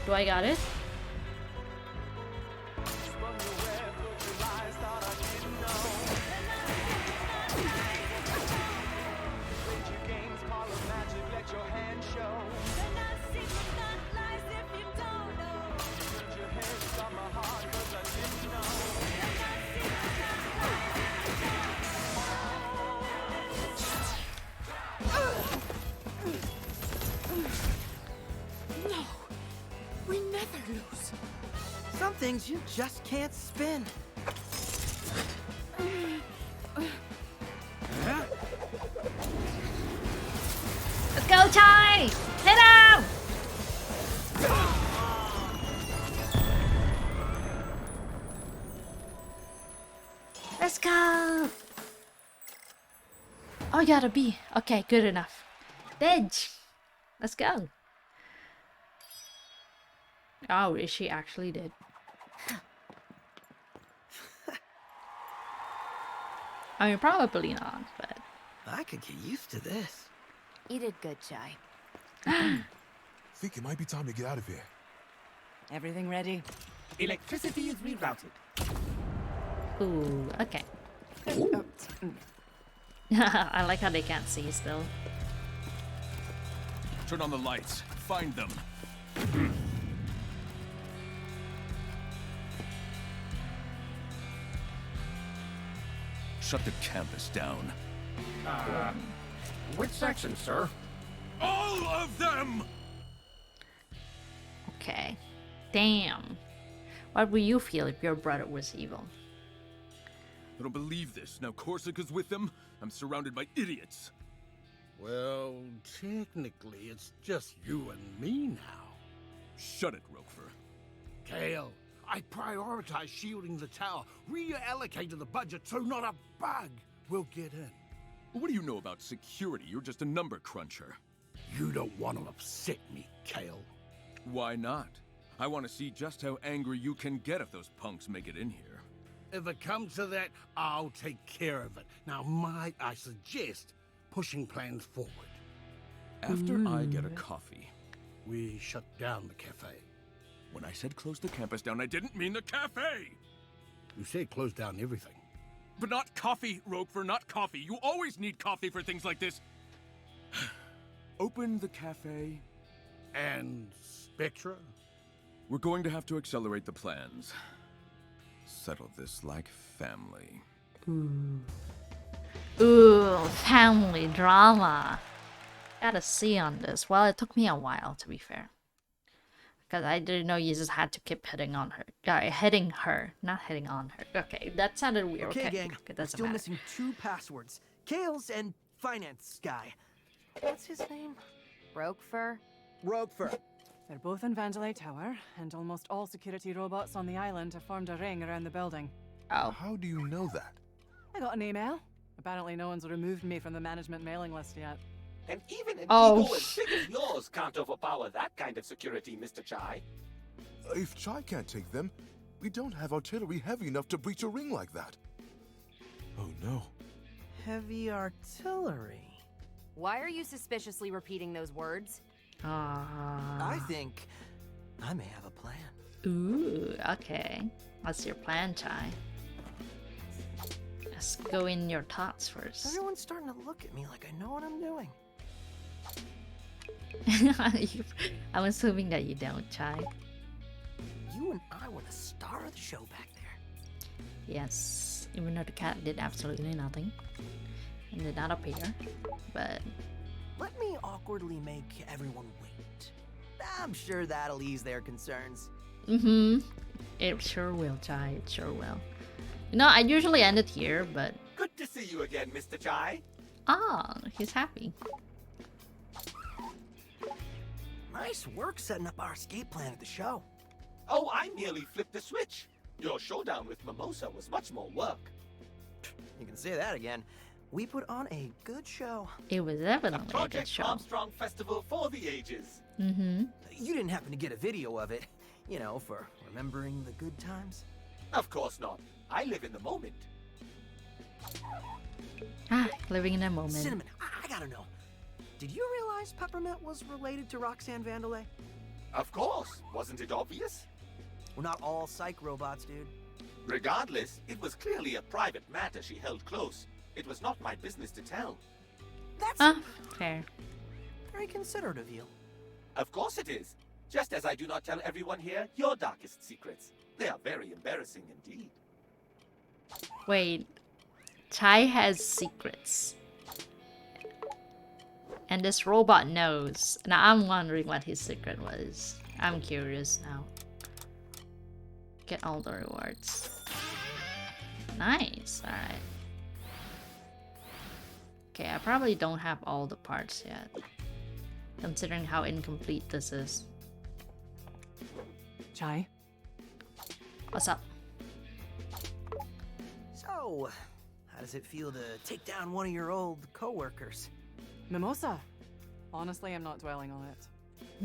Speaker 2: Do I got it?
Speaker 3: things you just can't spin.
Speaker 2: Let's go, Chai! Hit him! Let's go! Oh, I got a B. Okay, good enough. Didge! Let's go. Oh, she actually did. I mean, probably not, but...
Speaker 3: I could get used to this.
Speaker 5: You did good, Chai.
Speaker 13: Think it might be time to get out of here.
Speaker 1: Everything ready?
Speaker 12: Electricity is rerouted.
Speaker 2: Ooh, okay. I like how they can't see still.
Speaker 14: Turn on the lights. Find them. Shut the campus down.
Speaker 6: Which section, sir?
Speaker 14: All of them!
Speaker 2: Okay. Damn. What would you feel if your brother was evil?
Speaker 14: I don't believe this. Now Korsica's with them. I'm surrounded by idiots.
Speaker 17: Well, technically, it's just you and me now.
Speaker 14: Shut it, Roquefort.
Speaker 17: Kale, I prioritized shielding the tower, reallocated the budget so not a bug will get in.
Speaker 14: What do you know about security? You're just a number cruncher.
Speaker 17: You don't want to upset me, Kale.
Speaker 14: Why not? I want to see just how angry you can get if those punks make it in here.
Speaker 17: If it comes to that, I'll take care of it. Now, might I suggest pushing plans forward?
Speaker 14: After I get a coffee.
Speaker 17: We shut down the cafe.
Speaker 14: When I said close the campus down, I didn't mean the cafe!
Speaker 17: You said close down everything.
Speaker 14: But not coffee, Roquefort, not coffee. You always need coffee for things like this. Open the cafe.
Speaker 17: And Spectra?
Speaker 14: We're going to have to accelerate the plans. Settle this like family.
Speaker 2: Ooh, family drama. Got a C on this. Well, it took me a while, to be fair. Because I didn't know you just had to keep hitting on her. Hitting her, not hitting on her. Okay, that sounded weird.
Speaker 3: Okay, gang.
Speaker 2: Okay,
Speaker 3: We're still missing 2 passwords. Kale's and finance guy. What's his name?
Speaker 5: Roquefort?
Speaker 3: Roquefort.
Speaker 1: They're both in Vandelay Tower, and almost all security robots on the island have formed a ring around the building.
Speaker 2: Oh.
Speaker 13: How do you know that?
Speaker 1: I got an email. Apparently no one's removed me from the management mailing list yet.
Speaker 4: And even an
Speaker 2: Oh.
Speaker 4: ego as big as yours can't overpower that kind of security, Mr. Chai.
Speaker 13: If Chai can't take them, we don't have artillery heavy enough to breach a ring like that. Oh no.
Speaker 3: Heavy artillery.
Speaker 5: Why are you suspiciously repeating those words?
Speaker 3: I think I may have a plan.
Speaker 2: Ooh, okay. What's your plan, Chai? Let's go in your thoughts first.
Speaker 3: Everyone's starting to look at me like I know what I'm doing.
Speaker 2: I'm assuming that you don't, Chai.
Speaker 3: You and I were the star of the show back there.
Speaker 2: Yes, even though the cat did absolutely nothing and did not appear, but
Speaker 3: Let me awkwardly make everyone wait. I'm sure that'll ease their concerns.
Speaker 2: it sure will, Chai. It sure will. You know, I usually end it here, but
Speaker 4: Good to see you again, Mr. Chai.
Speaker 2: he's happy.
Speaker 3: Nice work setting up our escape plan at the show.
Speaker 4: Oh, I merely flipped the switch. Your showdown with Mimosa was much more work.
Speaker 3: You can say that again. We put on a good show.
Speaker 2: It was definitely a good
Speaker 4: Project
Speaker 2: show.
Speaker 4: Armstrong Festival for the ages.
Speaker 2: Mm-hmm.
Speaker 3: You didn't happen to get a video of it, you know, for remembering the good times?
Speaker 4: Of course not. I live in the moment.
Speaker 2: Living in a moment.
Speaker 3: Cinnamon, I gotta know. Did you realize Peppermint was related to Roxanne Vandelay?
Speaker 4: Of course. Wasn't it obvious?
Speaker 3: We're not all psych robots, dude.
Speaker 4: Regardless, it was clearly a private matter she held close. It was not my business to tell.
Speaker 3: That's
Speaker 2: fair.
Speaker 3: Very considerate of you.
Speaker 4: Of course it is. Just as I do not tell everyone here your darkest secrets. They are very embarrassing indeed.
Speaker 2: Wait, Chai has secrets. And this robot knows. Now I'm wondering what his secret was. I'm curious now. get all the rewards. Nice, alright. Okay, I probably don't have all the parts yet, considering how incomplete this is.
Speaker 1: Chai?
Speaker 2: What's up?
Speaker 3: So, how does it feel to take down one of your old co-workers?
Speaker 1: Mimosa. Honestly, I'm not dwelling on it.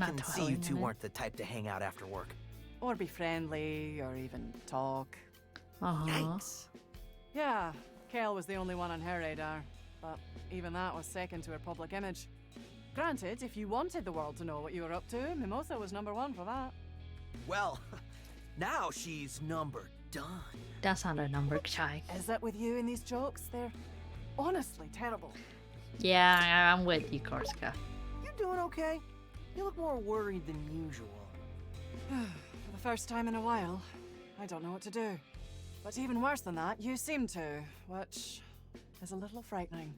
Speaker 3: I can see you two weren't the type to hang out after work.
Speaker 1: Or be friendly, or even talk.
Speaker 3: Yikes.
Speaker 1: Yeah, Kale was the only one on her radar, but even that was second to her public image. Granted, if you wanted the world to know what you were up to, Mimosa was number one for that.
Speaker 3: Well, now she's number done.
Speaker 2: That's not a number, Chai.
Speaker 1: Is that with you in these jokes? They're honestly terrible.
Speaker 2: Yeah, I'm with you, Korska.
Speaker 3: You doing okay? You look more worried than usual.
Speaker 1: For the first time in a while, I don't know what to do. But even worse than that, you seem to, which is a little frightening.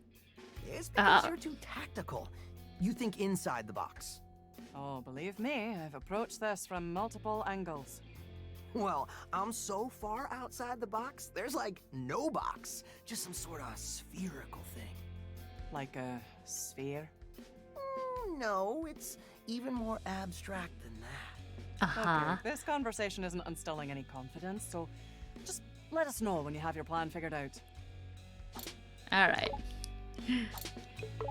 Speaker 3: It's because you're too tactical. You think inside the box.
Speaker 1: Oh, believe me, I've approached this from multiple angles.
Speaker 3: Well, I'm so far outside the box, there's like no box. Just some sort of spherical thing.
Speaker 1: Like a sphere?
Speaker 3: No, it's even more abstract than that.
Speaker 1: Okay, this conversation isn't instilling any confidence, so just let us know when you have your plan figured out.
Speaker 2: Alright.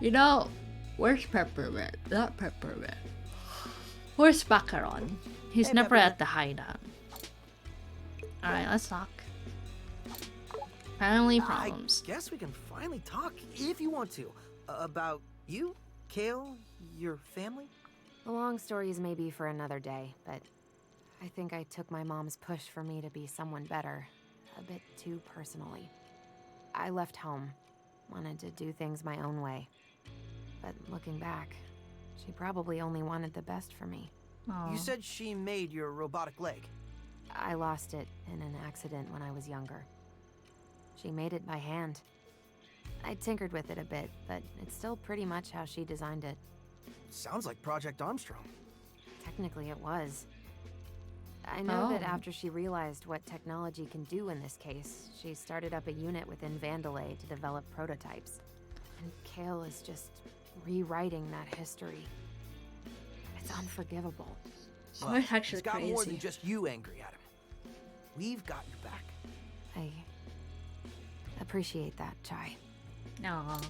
Speaker 2: You know, where's Peppermint? Not Peppermint. Where's Baccaron? He's never at the hideout. Alright, let's talk. Family problems.
Speaker 3: I guess we can finally talk, if you want to, about you, Kale, your family.
Speaker 5: The long stories may be for another day, but I think I took my mom's push for me to be someone better a bit too personally. I left home, wanted to do things my own way. But looking back, she probably only wanted the best for me.
Speaker 3: You said she made your robotic leg.
Speaker 5: I lost it in an accident when I was younger. She made it by hand. I tinkered with it a bit, but it's still pretty much how she designed it.
Speaker 3: Sounds like Project Armstrong.
Speaker 5: Technically it was. I know that after she realized what technology can do in this case, she started up a unit within Vandelay to develop prototypes. And Kale is just rewriting that history. It's unforgivable.
Speaker 3: Well, he's got more than just you angry at him. We've got your back.
Speaker 5: I appreciate that, Chai.
Speaker 2: Aww.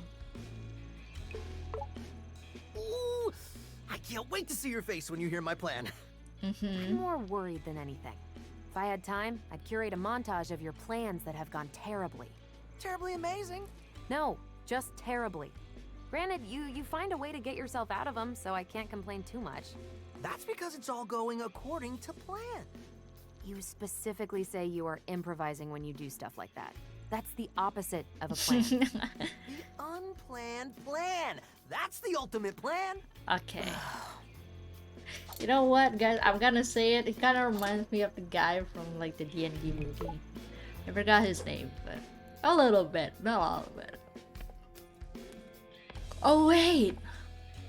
Speaker 3: Ooh, I can't wait to see your face when you hear my plan.
Speaker 5: I'm more worried than anything. If I had time, I'd curate a montage of your plans that have gone terribly.
Speaker 3: Terribly amazing?
Speaker 5: No, just terribly. Granted, you find a way to get yourself out of them, so I can't complain too much.
Speaker 3: That's because it's all going according to plan.
Speaker 5: You specifically say you are improvising when you do stuff like that. That's the opposite of a plan.
Speaker 3: The unplanned plan. That's the ultimate plan.
Speaker 2: Okay. You know what, guys? I'm gonna say it. It kind of reminds me of the guy from like the D&D movie. I forgot his name, but a little bit, not all of it. Oh wait,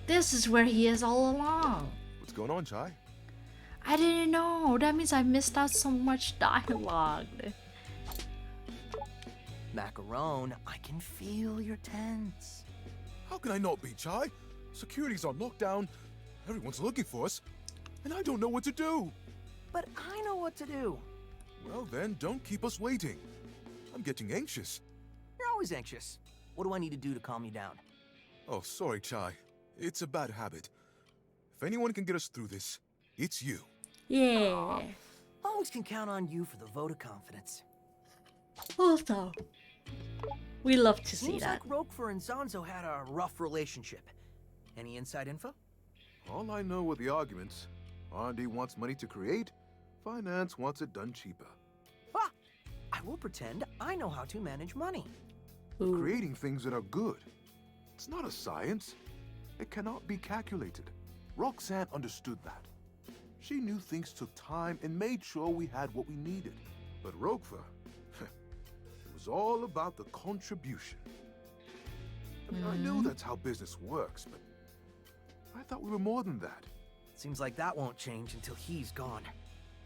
Speaker 2: this is where he is all along.
Speaker 13: What's going on, Chai?
Speaker 2: I didn't know. That means I missed out so much dialogue.
Speaker 3: Macaron, I can feel your tense.
Speaker 13: How can I not be, Chai? Security's on lockdown. Everyone's looking for us. And I don't know what to do.
Speaker 3: But I know what to do.
Speaker 13: Well then, don't keep us waiting. I'm getting anxious.
Speaker 3: You're always anxious. What do I need to do to calm you down?
Speaker 13: Oh, sorry, Chai. It's a bad habit. If anyone can get us through this, it's you.
Speaker 2: Yeah.
Speaker 3: Always can count on you for the vote of confidence.
Speaker 2: Also, we love to see
Speaker 3: Seems
Speaker 2: that.
Speaker 3: like Roquefort and Zanzo had a rough relationship. Any inside info?
Speaker 13: All I know are the arguments. R&D wants money to create. Finance wants it done cheaper.
Speaker 3: Ah! I will pretend I know how to manage money.
Speaker 13: Creating things that are good. It's not a science. It cannot be calculated. Roxanne understood that. She knew things took time and made sure we had what we needed. But Roquefort, it was all about the contribution. I mean, I know that's how business works, but I thought we were more than that.
Speaker 3: Seems like that won't change until he's gone.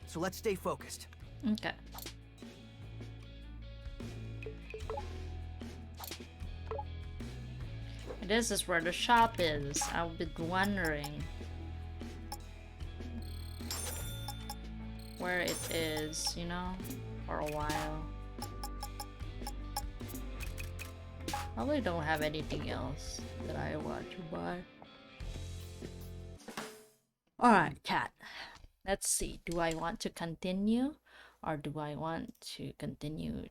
Speaker 3: So let's stay focused.
Speaker 2: Okay. This is where the shop is. I've been wondering where it is, you know, for a while. Probably don't have anything else that I want to buy. Alright, chat. Let's see. Do I want to continue? Or do I want to continue?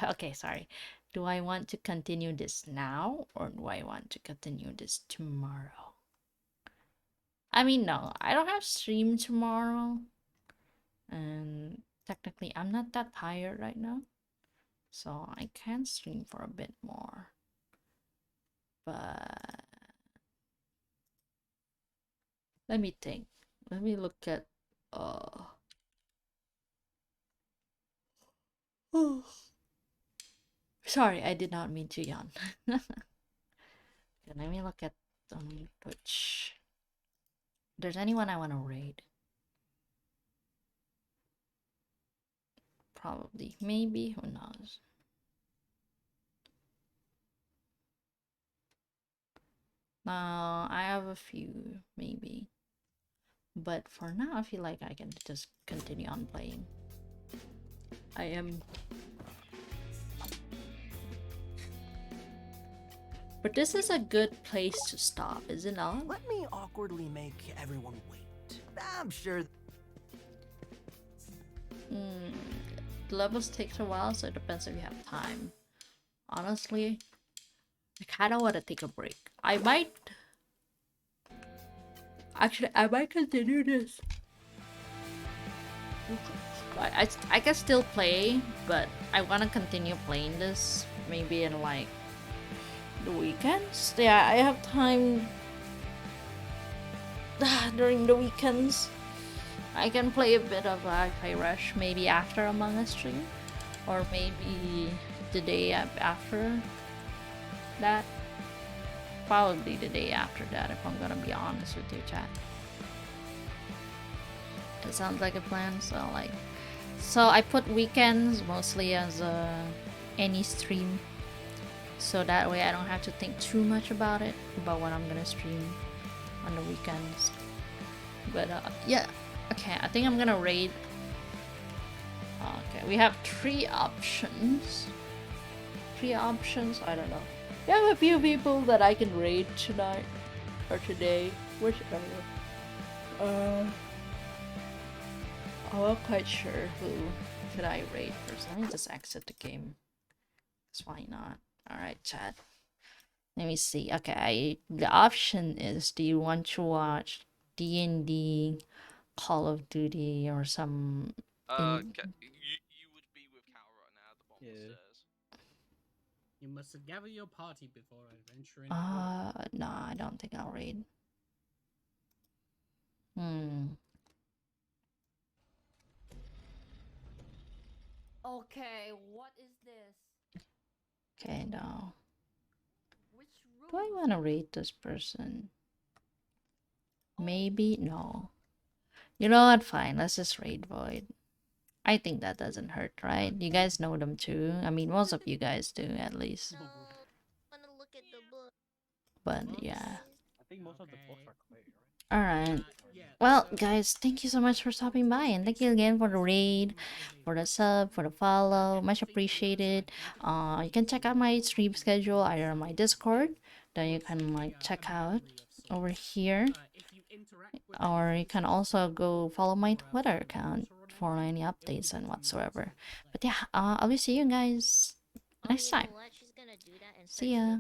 Speaker 2: Okay, sorry. Do I want to continue this now? Or do I want to continue this tomorrow? I mean, no. I don't have stream tomorrow. And technically, I'm not that tired right now. So I can stream for a bit more. But let me think. Let me look at sorry, I did not mean to yawn. Okay, let me look at Twitch. If there's anyone I want to raid. Probably, maybe, who knows? I have a few, maybe. But for now, I feel like I can just continue on playing. I am... But this is a good place to stop, is it not?
Speaker 3: Let me awkwardly make everyone wait. I'm sure...
Speaker 2: The levels takes a while, so it depends if you have time. Honestly, I kinda wanna take a break. I might... Actually, I might continue this. I can still play, but I wanna continue playing this maybe in like the weekends. Yeah, I have time during the weekends. I can play a bit of Hi-Fi Rush maybe after Among Us stream, or maybe the day after that. Probably the day after that, if I'm gonna be honest with you, chat. It sounds like a plan. So I put weekends mostly as any stream, so that way I don't have to think too much about what I'm gonna stream on the weekends. But yeah. Okay, I think I'm gonna raid. Okay, we have 3 options. 3 options? I don't know. We have a few people that I can raid tonight or today. Whichever. I'm not quite sure who should I raid first. Let me just exit the game. Because why not? Alright, chat. Let me see. Okay, the option is, do you want to watch D&D, Call of Duty, or some...
Speaker 18: you would be with Cal right now at the bottom of the stairs.
Speaker 19: You must gather your party before I venture in.
Speaker 2: No, I don't think I'll raid.
Speaker 5: Okay, what is this?
Speaker 2: Okay, no. Do I want to raid this person? Maybe? No. You know what? Fine. Let's just raid Void. I think that doesn't hurt, right? You guys know them too. I mean, most of you guys do, at least. But yeah.
Speaker 19: I think most of the books are clear,
Speaker 2: right? Alright. Well, guys, thank you so much for stopping by, and thank you again for the raid, for the sub, for the follow. Much appreciated. You can check out my stream schedule either on my Discord that you can like check out over here, or you can also go follow my Twitter account for any updates and whatsoever. But yeah, I'll be seeing you guys next time. See ya.